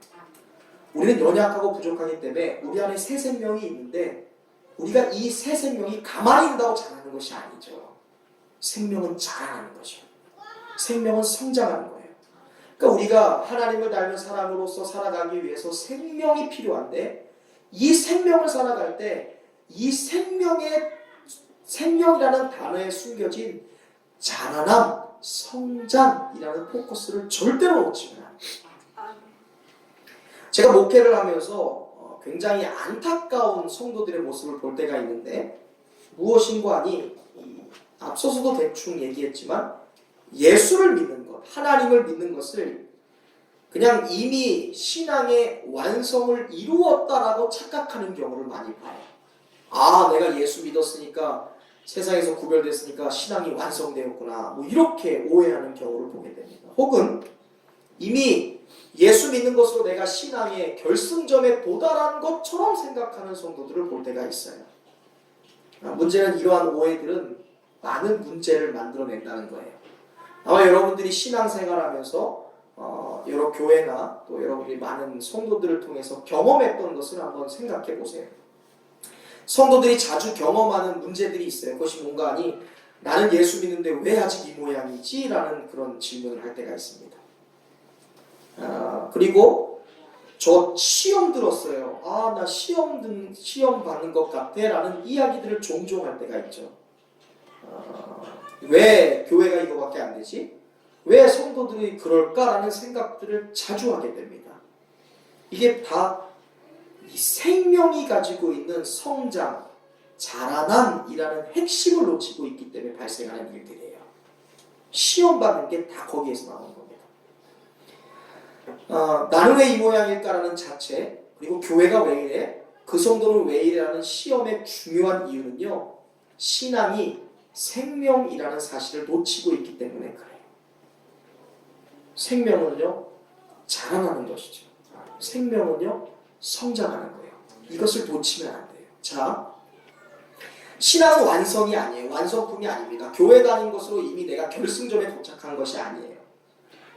우리는 연약하고 부족하기 때문에 우리 안에 새 생명이 있는데 우리가 이 새 생명이 가만히 있다고 자라는 것이 아니죠. 생명은 자라나는 것이요. 생명은 성장하는 거예요. 그러니까 우리가 하나님을 닮은 사람으로서 살아가기 위해서 생명이 필요한데 이 생명을 살아갈 때 이 생명이라는 단어에 숨겨진 자라남, 성장이라는 포커스를 절대로 놓치면 안 돼요. 제가 목회를 하면서 굉장히 안타까운 성도들의 모습을 볼 때가 있는데 무엇인가 하니 앞서서도 대충 얘기했지만 예수를 믿는 것, 하나님을 믿는 것을 그냥 이미 신앙의 완성을 이루었다라고 착각하는 경우를 많이 봐요. 내가 예수 믿었으니까 세상에서 구별됐으니까 신앙이 완성되었구나, 이렇게 오해하는 경우를 보게 됩니다. 혹은 이미 예수 믿는 것으로 내가 신앙의 결승점에 도달한 것처럼 생각하는 성도들을 볼 때가 있어요. 문제는 이러한 오해들은 많은 문제를 만들어낸다는 거예요. 아마 여러분들이 신앙생활하면서 여러 교회나 또 여러분들이 많은 성도들을 통해서 경험했던 것을 한번 생각해 보세요. 성도들이 자주 경험하는 문제들이 있어요. 그것이 뭔가 하니 나는 예수 믿는데 왜 아직 이 모양이지? 라는 그런 질문을 할 때가 있습니다. 그리고 저 시험 들었어요. 나 시험 받는 것 같아 라는 이야기들을 종종 할 때가 있죠. 왜 교회가 이거밖에 안 되지? 왜 성도들이 그럴까라는 생각들을 자주 하게 됩니다. 이게 다 이 생명이 가지고 있는 성장, 자라남이라는 핵심을 놓치고 있기 때문에 발생하는 일들이에요. 시험 받는 게 다 거기에서 나오는 겁니다. 나는 왜 이 모양일까라는 자체, 그리고 교회가 왜 이래, 그 성도는 왜 이래라는 시험의 중요한 이유는요, 신앙이 생명이라는 사실을 놓치고 있기 때문에 그래요. 생명은요, 자라나는 것이죠. 생명은요, 성장하는 거예요. 이것을 놓치면 안 돼요. 자, 신앙은 완성이 아니에요. 완성품이 아닙니다. 교회 다닌 것으로 이미 내가 결승점에 도착한 것이 아니에요.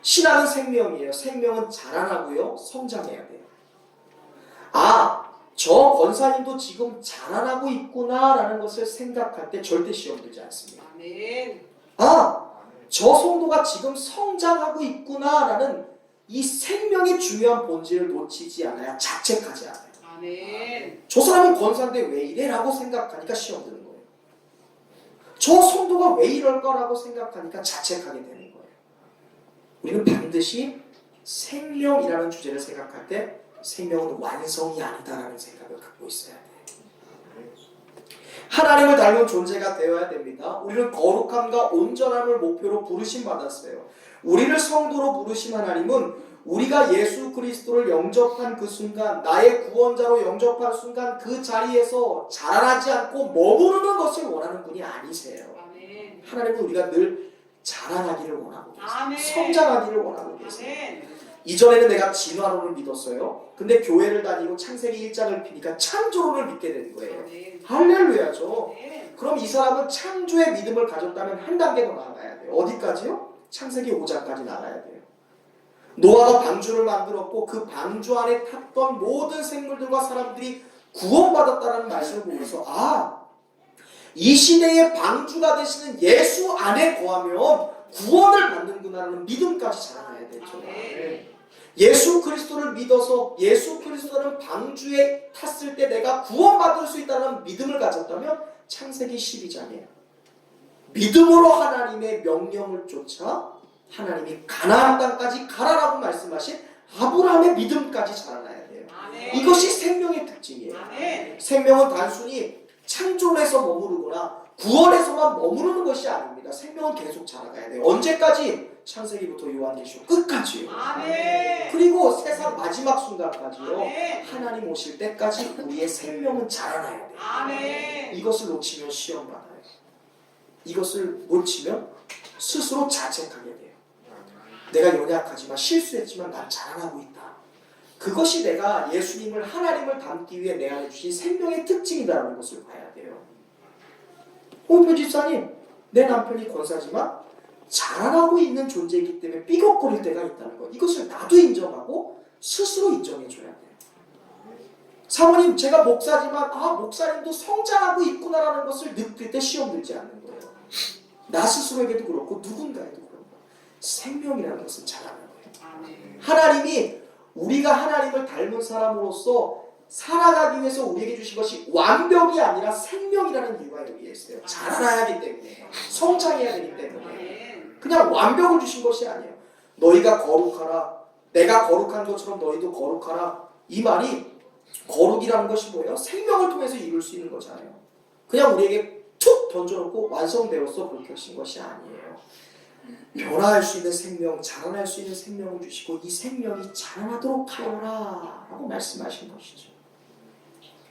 신앙은 생명이에요. 생명은 자라나고요, 성장해야 돼요. 저 권사님도 지금 자라나고 있구나라는 것을 생각할 때 절대 시험 들지 않습니다. 아멘. 저 성도가 지금 성장하고 있구나라는 이 생명의 중요한 본질을 놓치지 않아야 자책하지 않아요. 아멘. 저 사람은 권사인데 왜 이래? 라고 생각하니까 시험 드는 거예요. 저 성도가 왜 이럴까라고 생각하니까 자책하게 되는 거예요. 우리는 반드시 생명이라는 주제를 생각할 때 생명은 완성이 아니다라는 생각을 갖고 있어야 돼요. 하나님을 닮은 존재가 되어야 됩니다. 우리는 거룩함과 온전함을 목표로 부르심 받았어요. 우리를 성도로 부르신 하나님은 우리가 예수 그리스도를 영접한 그 순간, 나의 구원자로 영접한 순간 그 자리에서 자라나지 않고 머무르는 것을 원하는 분이 아니세요. 아멘. 하나님은 우리가 늘 자라나기를 원하고 계세요. 아멘. 성장하기를 원하고 계세요. 아멘. 이전에는 내가 진화론을 믿었어요. 근데 교회를 다니고 창세기 1장을 피니까 창조론을 믿게 된 거예요. 아멘. 할렐루야죠. 아멘. 그럼 이 사람은 창조의 믿음을 가졌다면 한 단계 더 나아가야 돼요. 어디까지요? 창세기 5장까지 나가야 돼요. 노아가 방주를 만들었고 그 방주 안에 탔던 모든 생물들과 사람들이 구원받았다는 말씀을 보면서 이 시대의 방주가 되시는 예수 안에 거하면 구원을 받는구나라는 믿음까지 자라나야 되죠. 아멘. 예수 그리스도를 믿어서 예수 그리스도라는 방주에 탔을 때 내가 구원받을 수 있다는 믿음을 가졌다면 창세기 12장이에요. 믿음으로 하나님의 명령을 쫓아 하나님이 가나안 땅까지 가라라고 말씀하신 아브라함의 믿음까지 자라나야 돼요. 아멘. 이것이 생명의 특징이에요. 아멘. 생명은 단순히 창조에서 머무르거나 구원에서만 머무르는 것이 아닙니다. 생명은 계속 자라가야 돼요. 언제까지? 창세기부터 요한계시록 끝까지요. 아멘. 그리고 세상 마지막 순간까지요. 아멘. 하나님 오실 때까지 우리의 생명은 자라나야 돼요. 아멘. 이것을 놓치면 시험 받아요. 이것을 놓치면 스스로 자책하게 돼요. 내가 연약하지만 실수했지만 난 자라나고 있다. 그것이 내가 예수님을 하나님을 닮기 위해 내 안에 주신 생명의 특징이다라는 것을 봐야 돼요. 홍표 집사님, 내 남편이 권사지만 자라나고 있는 존재이기 때문에 삐걱거릴 때가 있다는 것. 이것을 나도 인정하고 스스로 인정해줘야 돼요. 사모님, 제가 목사지만 목사님도 성장하고 있구나라는 것을 느낄 때 시험 들지 않는 거예요. 나 스스로에게도 그렇고 누군가에도 그렇고 생명이라는 것은 자라는 거예요. 아멘. 하나님이 우리가 하나님을 닮은 사람으로서 살아가기 위해서 우리에게 주신 것이 완벽이 아니라 생명이라는 이유가 여기에 있어요. 자라나야 하기 때문에, 성장해야 되기 때문에. 아멘. 그냥 완벽을 주신 것이 아니에요. 너희가 거룩하라. 내가 거룩한 것처럼 너희도 거룩하라. 이 말이 거룩이라는 것이 뭐예요? 생명을 통해서 이룰 수 있는 거잖아요. 그냥 우리에게 툭 던져놓고 완성되었어 그렇게 하신 것이 아니에요. 변화할 수 있는 생명, 자라날 수 있는 생명을 주시고 이 생명이 자라나도록 하여라 라고 말씀하신 것이죠.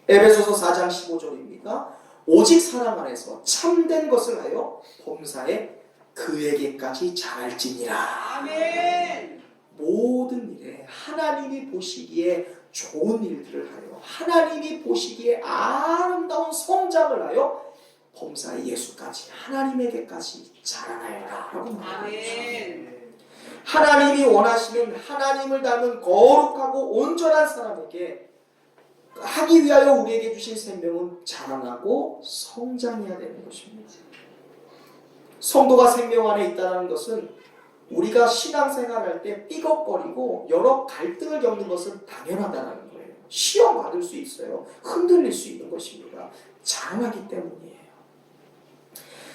에베소서 4장 15절입니다. 오직 사랑 안에서 참된 것을 하여 범사에 그에게까지 자랄지니라. 아멘. 모든 일에 하나님이 보시기에 좋은 일들을 하여 하나님이 보시기에 아름다운 성장을 하여 범사의 예수까지 하나님에게까지 자라나라 라고 말합니다. 아멘. 하나님이 원하시는 하나님을 닮은 거룩하고 온전한 사람에게 하기 위하여 우리에게 주신 생명은 자라나고 성장해야 되는 것입니다. 성도가 생명 안에 있다는 것은 우리가 신앙생활할 때 삐걱거리고 여러 갈등을 겪는 것은 당연하다는 거예요. 시험 받을 수 있어요. 흔들릴 수 있는 것입니다. 자라나기 때문이에요.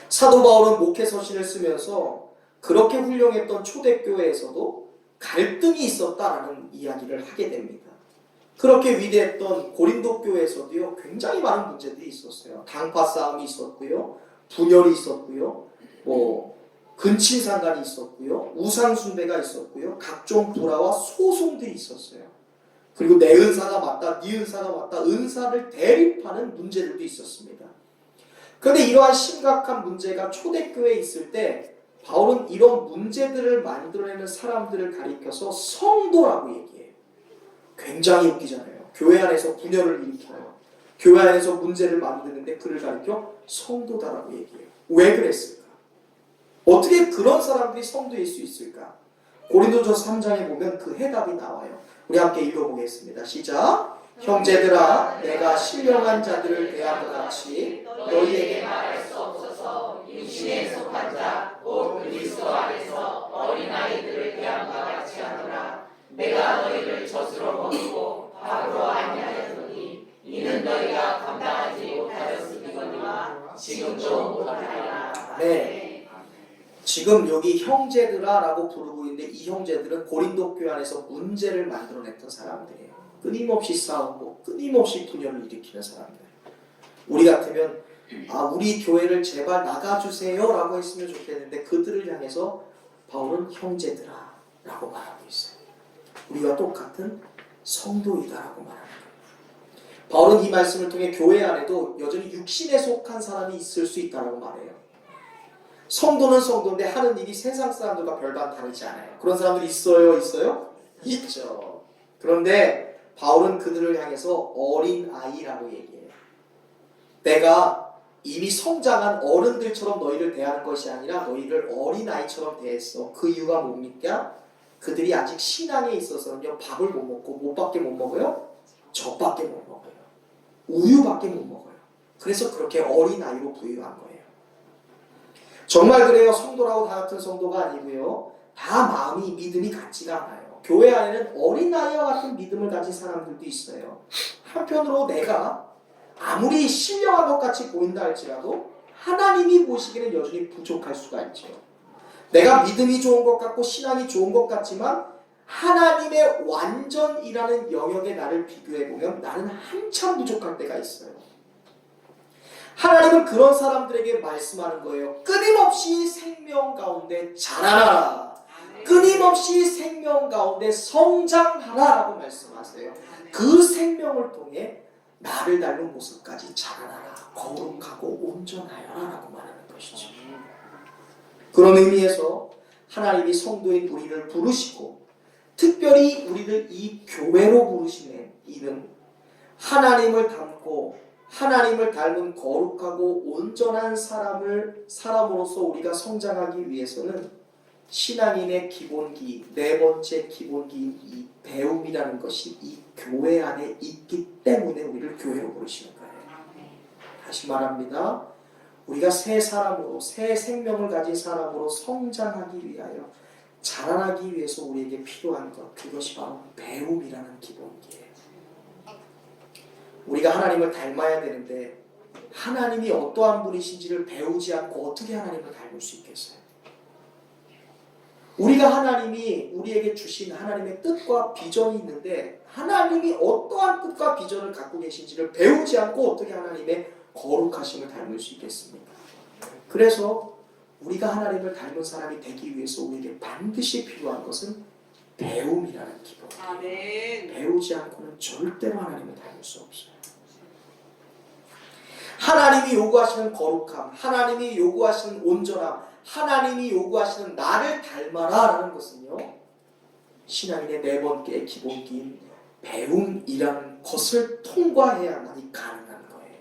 사도 바울은 목회 서신을 쓰면서 그렇게 훌륭했던 초대교회에서도 갈등이 있었다라는 이야기를 하게 됩니다. 그렇게 위대했던 고린도 교회에서도요, 굉장히 많은 문제들이 있었어요. 당파 싸움이 있었고요, 분열이 있었고요, 근친상간이 있었고요, 우상 숭배가 있었고요, 각종 불화와 소송들이 있었어요. 그리고 내 은사가 맞다, 네 은사가 맞다, 은사를 대립하는 문제들도 있었습니다. 그런데 이러한 심각한 문제가 초대교회에 있을 때 바울은 이런 문제들을 만들어내는 사람들을 가리켜서 성도라고 얘기해요. 굉장히 웃기잖아요. 교회 안에서 분열을 일으켜요. 교회 안에서 문제를 만드는데 그를 가리켜 성도다라고 얘기해요. 왜 그랬을까? 어떻게 그런 사람들이 성도일 수 있을까? 고린도전서 3장에 보면 그 해답이 나와요. 우리 함께 읽어보겠습니다. 시작. 형제들아, 내가 신령한 자들을 대한 것 같이 너희에게 말할 수 없어서 육신에 속한 자, 곧 그리스도 안에서 어린아이들을 대함과 같이 하노라. 내가 너희를 젖으로 먹이고 밥으로 안내하였더니 이는 너희가 감당하지 못하였으니거니와 지금도 못하리라. 네. 지금 여기 형제들아라고 부르고 있는데 이 형제들은 고린도 교회 안에서 문제를 만들어냈던 사람들이에요. 끊임없이 싸우고 끊임없이 분열을 일으키는 사람들. 우리 같으면 우리 교회를 제발 나가주세요 라고 했으면 좋겠는데 그들을 향해서 바울은 형제들아 라고 말하고 있어요. 우리와 똑같은 성도이다라고 말하는 거예요. 바울은 이 말씀을 통해 교회 안에도 여전히 육신에 속한 사람이 있을 수 있다라고 말해요. 성도는 성도인데 하는 일이 세상 사람들과 별반 다르지 않아요. 그런 사람들이 있어요? 있어요? 있죠. 그런데 바울은 그들을 향해서 어린아이라고 얘기해요. 내가 이미 성장한 어른들처럼 너희를 대하는 것이 아니라 너희를 어린아이처럼 대했어. 그 이유가 뭡니까? 그들이 아직 신앙에 있어서는요, 밥을 못 먹고 뭐밖에 못 먹어요? 젖밖에 못 먹어요. 우유밖에 못 먹어요. 그래서 그렇게 어린아이로 부유한 거예요. 정말 그래요. 성도라고 다 같은 성도가 아니고요. 다 마음이 믿음이 같지가 않아요. 교회 안에는 어린아이와 같은 믿음을 가진 사람들도 있어요. 한편으로 내가 아무리 신령한 것 같이 보인다 할지라도 하나님이 보시기에는 여전히 부족할 수가 있죠. 내가 믿음이 좋은 것 같고 신앙이 좋은 것 같지만 하나님의 완전이라는 영역에 나를 비교해보면 나는 한참 부족할 때가 있어요. 하나님은 그런 사람들에게 말씀하는 거예요. 끊임없이 생명 가운데 자라나라. 끊임없이 생명 가운데 성장하라 라고 말씀하세요. 그 생명을 통해 나를 닮은 모습까지 자라나라. 거룩하고 온전하여라 라고 말하는 것이죠. 그런 의미에서 하나님이 성도인 우리를 부르시고 특별히 우리를 이 교회로 부르시는 이는 하나님을 닮고 하나님을 닮은 거룩하고 온전한 사람으로서 우리가 성장하기 위해서는 신앙인의 기본기, 네 번째 기본기인 이 배움이라는 것이 이 교회 안에 있기 때문에 우리를 교회로 부르시는 거예요. 다시 말합니다. 우리가 새 사람으로, 새 생명을 가진 사람으로 성장하기 위하여 자라나기 위해서 우리에게 필요한 것, 그것이 바로 배움이라는 기본기예요. 우리가 하나님을 닮아야 되는데 하나님이 어떠한 분이신지를 배우지 않고 어떻게 하나님을 닮을 수 있겠어요? 우리가 하나님이 우리에게 주신 하나님의 뜻과 비전이 있는데 하나님이 어떠한 뜻과 비전을 갖고 계신지를 배우지 않고 어떻게 하나님의 거룩하심을 닮을 수 있겠습니까? 그래서 우리가 하나님을 닮은 사람이 되기 위해서 우리에게 반드시 필요한 것은 배움이라는 기본. 아멘. 배우지 않고는 절대로 하나님을 닮을 수 없어요. 하나님이 요구하시는 거룩함, 하나님이 요구하시는 온전함, 하나님이 요구하시는 나를 닮아라 라는 것은요, 신앙인의 네 번째 기본기인 배움이라는 것을 통과해야만이 가능한 거예요.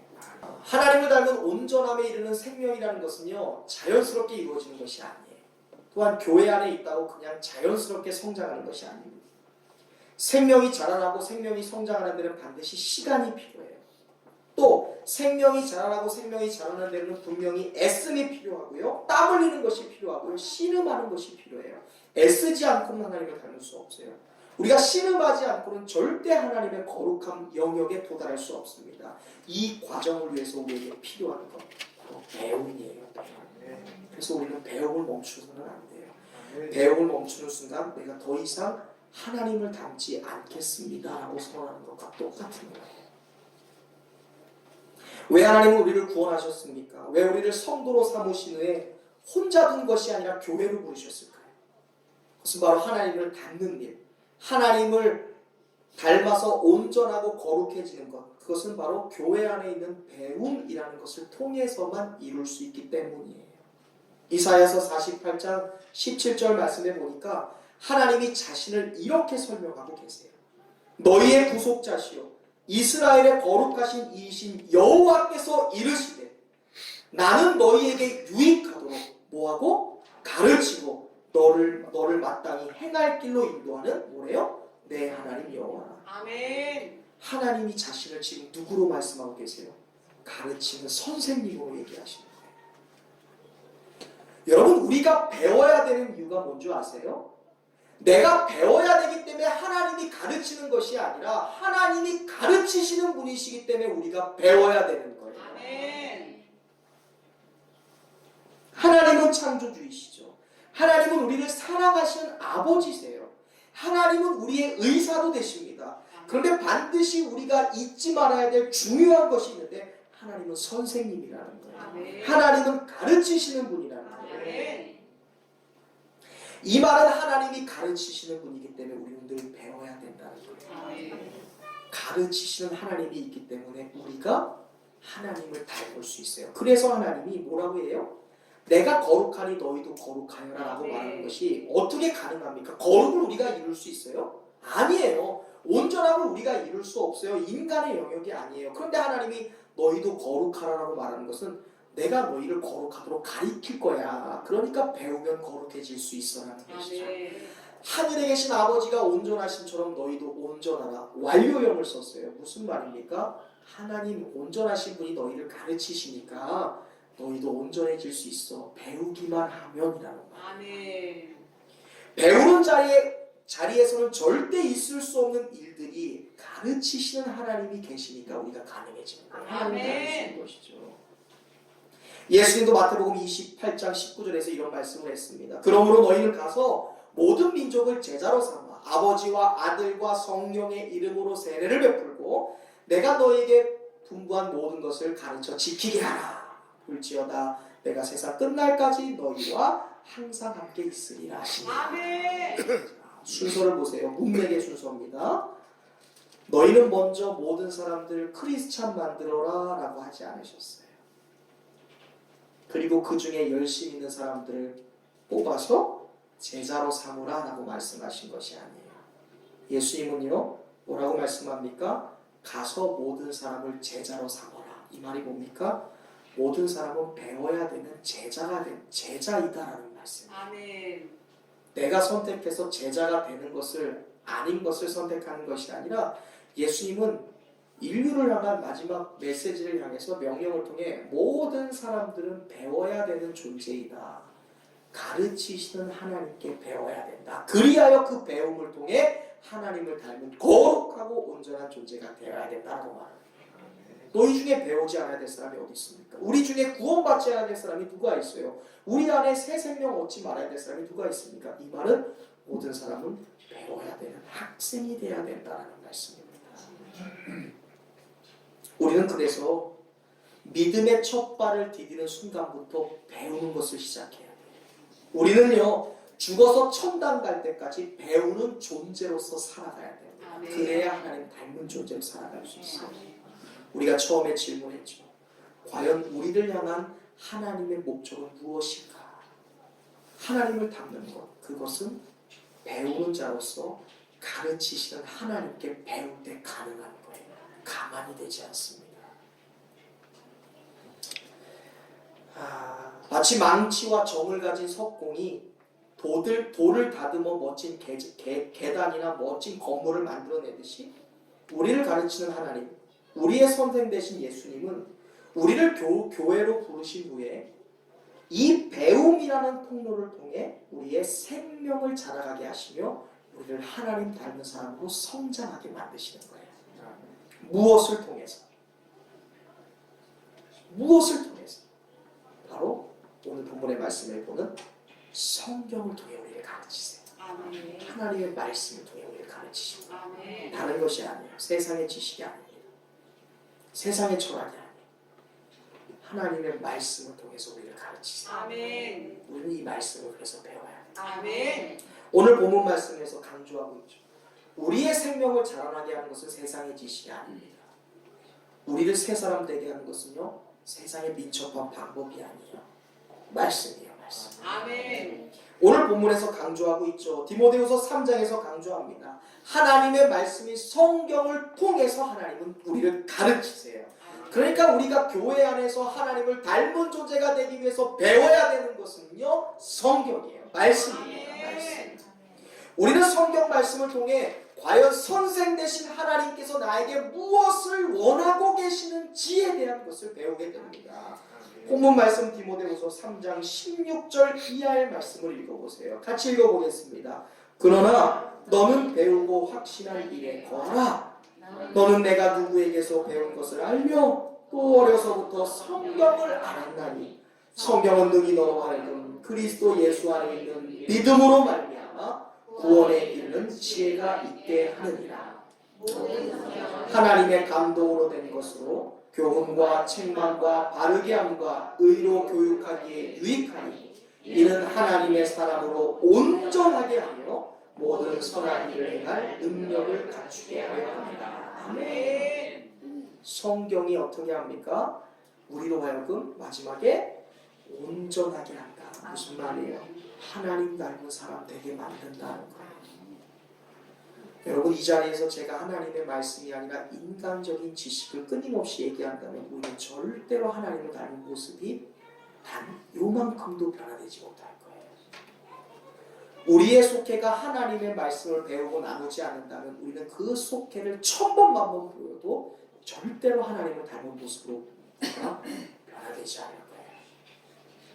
하나님을 닮은 온전함에 이르는 생명이라는 것은요, 자연스럽게 이루어지는 것이 아니에요. 또한 교회 안에 있다고 그냥 자연스럽게 성장하는 것이 아닙니다. 생명이 자라나고 생명이 성장하는 데는 반드시 시간이 필요해요. 또 생명이 자라나고 생명이 자라는 데는 분명히 애씀이 필요하고요. 땀 흘리는 것이 필요하고요. 씨름하는 것이 필요해요. 애쓰지 않고는 하나님을 닮을 수 없어요. 우리가 씨름하지 않고는 절대 하나님의 거룩한 영역에 도달할 수 없습니다. 이 과정을 위해서 우리에게 필요한 것 바로 배움이에요. 배움. 그래서 우리는 배움을 멈추서는 안 돼요. 배움을 멈추는 순간 내가 더 이상 하나님을 닮지 않겠습니다 라고 선언하는 것과 똑같은 거예요. 왜 하나님은 우리를 구원하셨습니까? 왜 우리를 성도로 삼으신 후에 혼자 둔 것이 아니라 교회로 부르셨을까요? 그것은 바로 하나님을 닮는 일, 하나님을 닮아서 온전하고 거룩해지는 것, 그것은 바로 교회 안에 있는 배움이라는 것을 통해서만 이룰 수 있기 때문이에요. 이사야서 48장 17절 말씀에 보니까 하나님이 자신을 이렇게 설명하고 계세요. 너희의 구속자시요 이스라엘의 거룩하신 이이신 여호와께서 이르시되 나는 너희에게 유익하도록 뭐하고? 가르치고 너를 마땅히 행할 길로 인도하는 뭐래요? 내 하나님 여호와라. 아멘. 하나님이 자신을 지금 누구로 말씀하고 계세요? 가르치는 선생님으로 얘기하시는 거예요. 여러분, 우리가 배워야 되는 이유가 뭔지 아세요? 내가 배워야 되기 때문에 하나님이 가르치는 것이 아니라 하나님이 가르치시는 분이시기 때문에 우리가 배워야 되는 거예요. 아멘. 하나님은 창조주이시죠. 하나님은 우리를 사랑하시는 아버지세요. 하나님은 우리의 의사도 되십니다. 그런데 반드시 우리가 잊지 말아야 될 중요한 것이 있는데 하나님은 선생님이라는 거예요. 아멘. 하나님은 가르치시는 분이라는 거예요. 아멘. 이 말은 하나님이 가르치시는 분이기 때문에 우리는 늘 배워야 된다는 거예요. 아멘. 가르치시는 하나님이 있기 때문에 우리가 하나님을 닮을 수 있어요. 그래서 하나님이 뭐라고 해요? 내가 거룩하니 너희도 거룩하여라 라고 말하는 것이 어떻게 가능합니까? 거룩을 우리가 이룰 수 있어요? 아니에요. 온전함을 우리가 이룰 수 없어요. 인간의 영역이 아니에요. 그런데 하나님이 너희도 거룩하라고 말하는 것은 내가 너희를 거룩하도록 가르칠 거야. 그러니까 배우면 거룩해질 수 있어라는 것이죠. 아멘. 하늘에 계신 아버지가 온전하심처럼 너희도 온전하라. 완료형을 썼어요. 무슨 말입니까? 하나님 온전하신 분이 너희를 가르치시니까 너희도 온전해질 수 있어. 배우기만 하면이라는 말. 아멘. 배우는 자리에서는 절대 있을 수 없는 일들이 가르치시는 하나님이 계시니까 우리가 가능해지는 거예요. 하나님이 아멘. 가르치는 것이죠. 예수님도 마태복음 28장 19절에서 이런 말씀을 했습니다. 그러므로 너희는 가서 모든 민족을 제자로 삼아 아버지와 아들과 성령의 이름으로 세례를 베풀고 내가 너희에게 분부한 모든 것을 가르쳐 지키게 하라. 볼지어다 내가 세상 끝날까지 너희와 항상 함께 있으리라 하시니라. 아멘. 순서를 보세요. 문맥의 순서입니다. 너희는 먼저 모든 사람들 크리스찬 만들어라 라고 하지 않으셨어요. 그리고 그 중에 열심히 있는 사람들을 뽑아서 제자로 삼으라 라고 말씀하신 것이 아니에요. 예수님은요 뭐라고 말씀합니까? 가서 모든 사람을 제자로 삼어라. 이 말이 뭡니까? 모든 사람은 배워야 되는 제자이다라는 말씀이에요. 아멘. 내가 선택해서 제자가 되는 것을 아닌 것을 선택하는 것이 아니라 예수님은 인류를 향한 마지막 메시지를 향해서 명령을 통해 모든 사람들은 배워야 되는 존재이다. 가르치시는 하나님께 배워야 된다. 그리하여 그 배움을 통해 하나님을 닮은 거룩하고 온전한 존재가 되어야 된다고 말합니다. 너희 중에 배우지 않아야 될 사람이 어디 있습니까? 우리 중에 구원받지 않아야 될 사람이 누가 있어요? 우리 안에 새 생명 얻지 말아야 될 사람이 누가 있습니까? 이 말은 모든 사람은 배워야 되는 학생이 되어야 된다는 말씀입니다. 우리는 그래서 믿음의 첫 발을 디디는 순간부터 배우는 것을 시작해야 돼요. 우리는요 죽어서 천당 갈 때까지 배우는 존재로서 살아가야 돼요. 아멘. 그래야 하나님 닮은 존재로 살아갈 수 있어요. 우리가 처음에 질문했죠. 과연 우리를 향한 하나님의 목적은 무엇인가? 하나님을 닮는 것, 그것은 배우는 자로서 가르치시는 하나님께 배울 때 가능한 거예요. 가만히 되지 않습니다. 마치 망치와 정을 가진 석공이 돌을 다듬어 멋진 계단이나 멋진 건물을 만들어내듯이 우리를 가르치는 하나님, 우리의 선생 되신 예수님은 우리를 교회로 부르신 후에 이 배움이라는 통로를 통해 우리의 생명을 자라가게 하시며 우리를 하나님 닮은 사람으로 성장하게 만드시는 거예요. 무엇을 통해서? 무엇을 통해서? 바로 오늘 본문의 말씀을 보는 성경을 통해 우리를 가르치세요. 아멘. 하나님의 말씀을 통해 우리를 가르치시고 아멘. 다른 것이 아니에요. 세상의 지식이 아닙니다. 세상의 철학이 아니에요. 하나님의 말씀을 통해서 우리를 가르치세요. 아멘. 우리는 이 말씀을 그래서 배워야 돼요. 아멘. 오늘 본문 말씀에서 강조하고 있죠. 우리의 생명을 자라나게 하는 것은 세상의 지식이 아닙니다. 우리를 새 사람 되게 하는 것은요, 세상의 민첩한 방법이 아니에요. 말씀이에요, 말씀. 아멘. 오늘 본문에서 강조하고 있죠. 디모데후서 3장에서 강조합니다. 하나님의 말씀이 성경을 통해서 하나님은 우리를 가르치세요. 그러니까 우리가 교회 안에서 하나님을 닮은 존재가 되기 위해서 배워야 되는 것은요, 성경이에요. 말씀이에요. 말씀. 우리는 성경 말씀을 통해 과연 선생 되신 하나님께서 나에게 무엇을 원하고 계시는지에 대한 것을 배우게 됩니다. 본문 말씀 디모데후서 3장 16절 이하의 말씀을 읽어보세요. 같이 읽어보겠습니다. 그러나 너는 배우고 확신한 일에 거하라. 너는 내가 누구에게서 배운 것을 알며 또 어려서부터 성경을 알았나니 성경은 능히 너로 하여금 그리스도 예수 안에 있는 믿음으로 말미암아 구원에 이르는 지혜가 있게 하느니라. 하나님의 감동으로 된 것으로 교훈과 책망과 바르게 함과 의로 교육하기에 유익하니 이는 하나님의 사람으로 온전하게 하며 모든 선한 일을 행할 능력을 갖추게 하려 합니다. 아멘. 성경이 어떻게 합니까? 우리로 하여금 마지막에 온전하게 한다. 무슨 말이에요? 하나님 닮은 사람 되게 만든다는 거예요. 여러분, 이 자리에서 제가 하나님의 말씀이 아니라 인간적인 지식을 끊임없이 얘기한다면 우리는 절대로 하나님을 닮은 모습이 단 요만큼도 변화되지 못할 거예요. 우리의 속회가 하나님의 말씀을 배우고 나누지 않는다면 우리는 그 속회를 1000번만 보여도 절대로 하나님을 닮은 모습으로 변화되지 않을 거예요.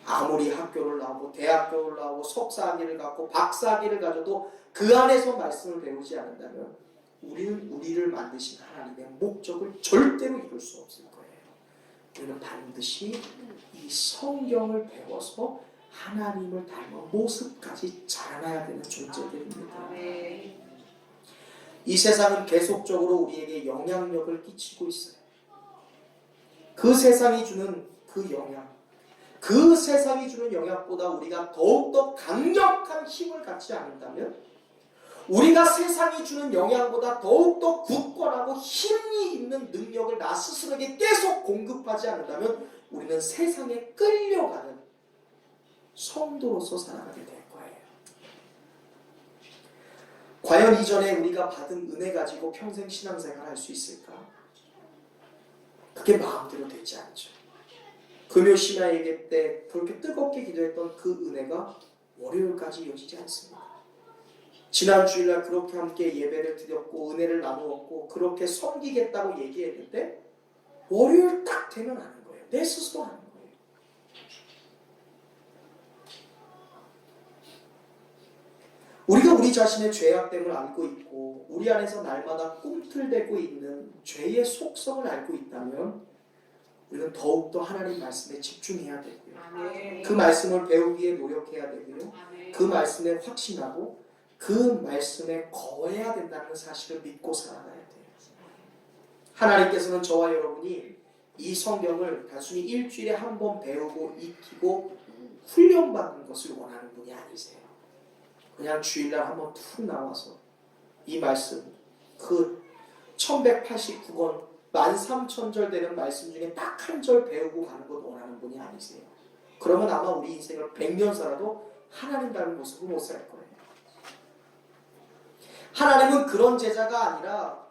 아무리 학교를 나오고 대학교를 나오고 석사학위를 갖고 박사학위를 가져도 그 안에서 말씀을 배우지 않는다면 우리는 우리를 만드신 하나님의 목적을 절대로 이룰 수 없을 거예요. 우리는 반드시 이 성경을 배워서 하나님을 닮은 모습까지 자라나야 되는 존재들입니다. 아멘. 이 세상은 계속적으로 우리에게 영향력을 끼치고 있어요. 그 세상이 주는 그 세상이 주는 영향보다 우리가 더욱더 강력한 힘을 갖지 않는다면, 우리가 세상이 주는 영향보다 더욱더 굳건하고 힘이 있는 능력을 나 스스로에게 계속 공급하지 않는다면 우리는 세상에 끌려가는 성도로서 살아가게 될 거예요. 과연 이전에 우리가 받은 은혜 가지고 평생 신앙생활 할 수 있을까? 그게 마음대로 되지 않죠. 금요 신화 예배 때 그렇게 뜨겁게 기도했던 그 은혜가 월요일까지 이어지지 않습니다. 지난 주일날 그렇게 함께 예배를 드렸고 은혜를 나누었고 그렇게 섬기겠다고 얘기했는데 월요일 딱 되면 하는 거예요. 내 스스로 하는 거예요. 우리가 우리 자신의 죄악됨을 알고 있고 우리 안에서 날마다 꿈틀대고 있는 죄의 속성을 알고 있다면 우리는 더욱더 하나님 말씀에 집중해야 되고요. 아멘. 그 말씀을 배우기 위해 노력해야 되고요. 아멘. 그 말씀에 확신하고 그 말씀에 거해야 된다는 사실을 믿고 살아가야 돼요. 하나님께서는 저와 여러분이 이 성경을 단순히 일주일에 한 번 배우고 익히고 훈련받는 것을 원하는 분이 아니세요. 그냥 주일날 한 번 툭 나와서 이 말씀, 그 1189권 13,000절 되는 말씀 중에 딱 한 절 배우고 가는 것 원하는 분이 아니세요. 그러면 아마 우리 인생을 100년 살아도 하나님 닮은 모습으로 못 살 거예요. 하나님은 그런 제자가 아니라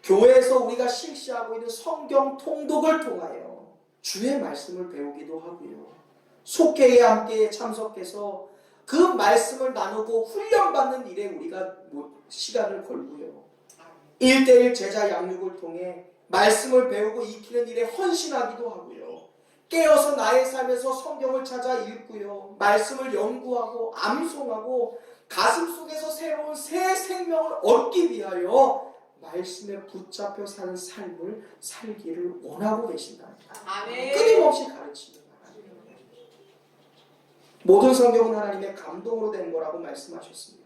교회에서 우리가 실시하고 있는 성경 통독을 통하여 주의 말씀을 배우기도 하고요. 속회에 함께 참석해서 그 말씀을 나누고 훈련받는 일에 우리가 시간을 걸고요. 1:1 제자 양육을 통해 말씀을 배우고 익히는 일에 헌신하기도 하고요. 깨어서 나의 삶에서 성경을 찾아 읽고요. 말씀을 연구하고 암송하고 가슴 속에서 새로운 새 생명을 얻기 위하여 말씀에 붙잡혀 사는 삶을 살기를 원하고 계신답니다. 아멘. 끊임없이 가르치는 하나님. 모든 성경은 하나님의 감동으로 된 거라고 말씀하셨습니다.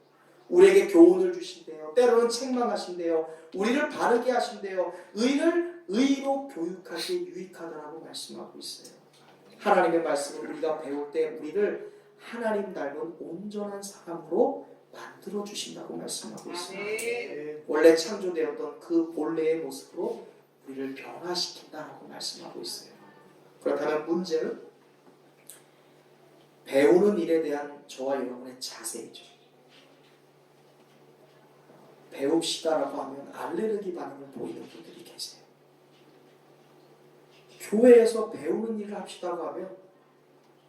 우리에게 교훈을 주신대요. 때로는 책망하신대요. 우리를 바르게 하신대요. 의로 교육하기에 유익하다라고 말씀하고 있어요. 하나님의 말씀을 우리가 배울 때 우리를 하나님 닮은 온전한 사람으로 만들어 주신다고 말씀하고 있습니다. 아멘. 원래 창조되었던 그 본래의 모습으로 우리를 변화시킨다라고 말씀하고 있어요. 그렇다면 문제는 배우는 일에 대한 저와 여러분의 자세이죠. 배웁시다라고 하면 알레르기 반응을 보이는 분들이 계세요. 교회에서 배우는 일을 합시다고 하면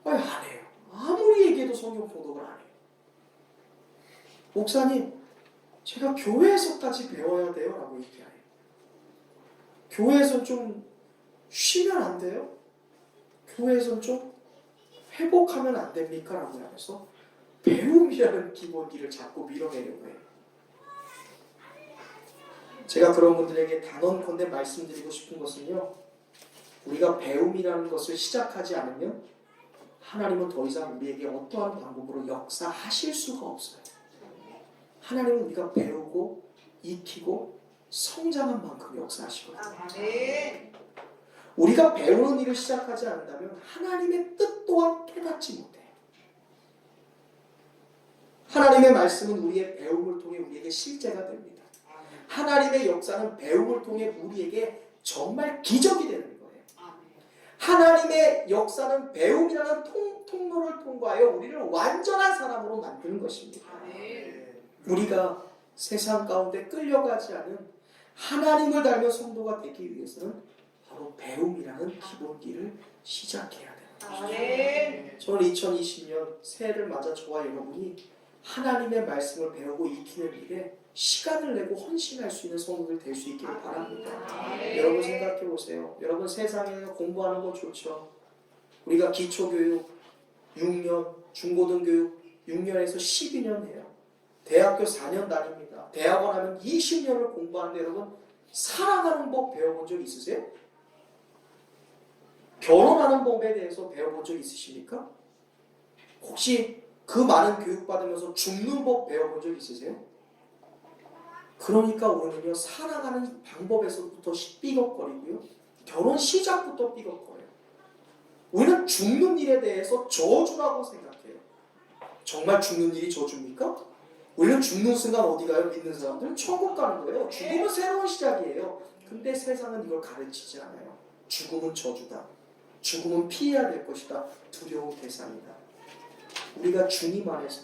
안 해요. 아무리 얘기해도 성경 통독을 안 해요. 목사님, 제가 교회에서까지 배워야 돼요? 라고 얘기해요. 교회에서 좀 쉬면 안 돼요? 교회에서 좀 회복하면 안 됩니까? 라고 하면서 배움이라는 기본기를 자꾸 밀어내려고 해요. 제가 그런 분들에게 단언컨대 말씀드리고 싶은 것은요, 우리가 배움이라는 것을 시작하지 않으면 하나님은 더 이상 우리에게 어떠한 방법으로 역사하실 수가 없어요. 하나님은 우리가 배우고 익히고 성장한 만큼 역사하시거든요. 아멘. 우리가 배우는 일을 시작하지 않는다면 하나님의 뜻 또한 깨닫지 못해요. 하나님의 말씀은 우리의 배움을 통해 우리에게 실제가 됩니다. 하나님의 역사는 배움을 통해 우리에게 정말 기적이 되는 거예요. 하나님의 역사는 배움이라는 통로를 통과하여 우리를 완전한 사람으로 만드는 것입니다. 우리가 세상 가운데 끌려가지 않은 하나님을 닮은 성도가 되기 위해서는 바로 배움이라는 기본기를 시작해야 되는 것입니다. 저는 2020년 새해를 맞아 저와 여러분이 하나님의 말씀을 배우고 익히는 일에 시간을 내고 헌신할 수 있는 성도들 될 수 있기를 바랍니다. 여러분 생각해 보세요. 여러분 세상에서 공부하는 거 좋죠. 우리가 기초교육 6년, 중고등교육 6년에서 12년 해요. 대학교 4년 다닙니다. 대학원 하면 20년을 공부하는데 여러분 살아가는 법 배워본 적 있으세요? 결혼하는 법에 대해서 배워본 적 있으십니까? 혹시 그 많은 교육받으면서 죽는 법 배워본 적 있으세요? 그러니까 우리는요, 살아가는 방법에서부터 삐걱거리고요, 결혼 시작부터 삐걱거려요. 우리는 죽는 일에 대해서 저주라고 생각해요. 정말 죽는 일이 저주입니까? 우리는 죽는 순간 어디 가요? 믿는 사람들은 천국 가는 거예요. 죽음은 새로운 시작이에요. 근데 세상은 이걸 가르치지 않아요. 죽음은 저주다. 죽음은 피해야 될 것이다. 두려운 대상이다. 우리가 주님 안에서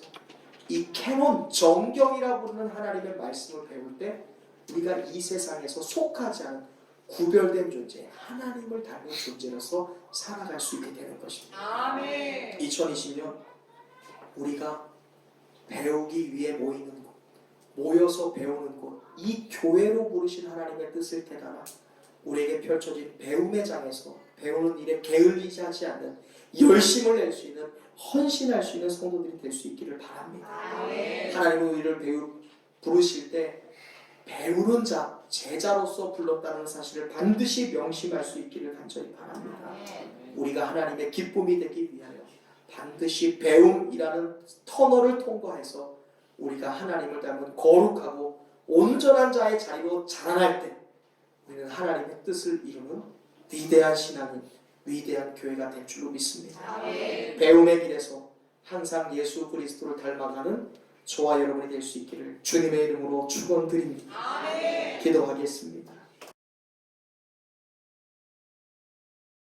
이 캐논, 정경이라 부르는 하나님의 말씀을 배울 때 우리가 이 세상에서 속하지 않은 구별된 존재, 하나님을 닮은 존재로서 살아갈 수 있게 되는 것입니다. 아멘. 2020년 우리가 배우기 위해 모이는 곳, 모여서 배우는 곳, 이 교회로 부르신 하나님의 뜻을 깨달아 우리에게 펼쳐진 배움의 장에서 배우는 일에 게을리지 하지 않는 열심을 낼 수 있는, 헌신할 수 있는 성도들이 될 수 있기를 바랍니다. 하나님은 우리를 부르실 때 배우는 자, 제자로서 불렀다는 사실을 반드시 명심할 수 있기를 간절히 바랍니다. 우리가 하나님의 기쁨이 되기 위하여 반드시 배움이라는 터널을 통과해서 우리가 하나님을 닮은 거룩하고 온전한 자의 자리로 자라날 때 우리는 하나님의 뜻을 이루는 위대한 신앙인, 위대한 교회가 될 줄로 믿습니다. 배움의 길에서 항상 예수 그리스도를 닮아가는 저와 여러분이 될 수 있기를 주님의 이름으로 축원드립니다. 기도하겠습니다.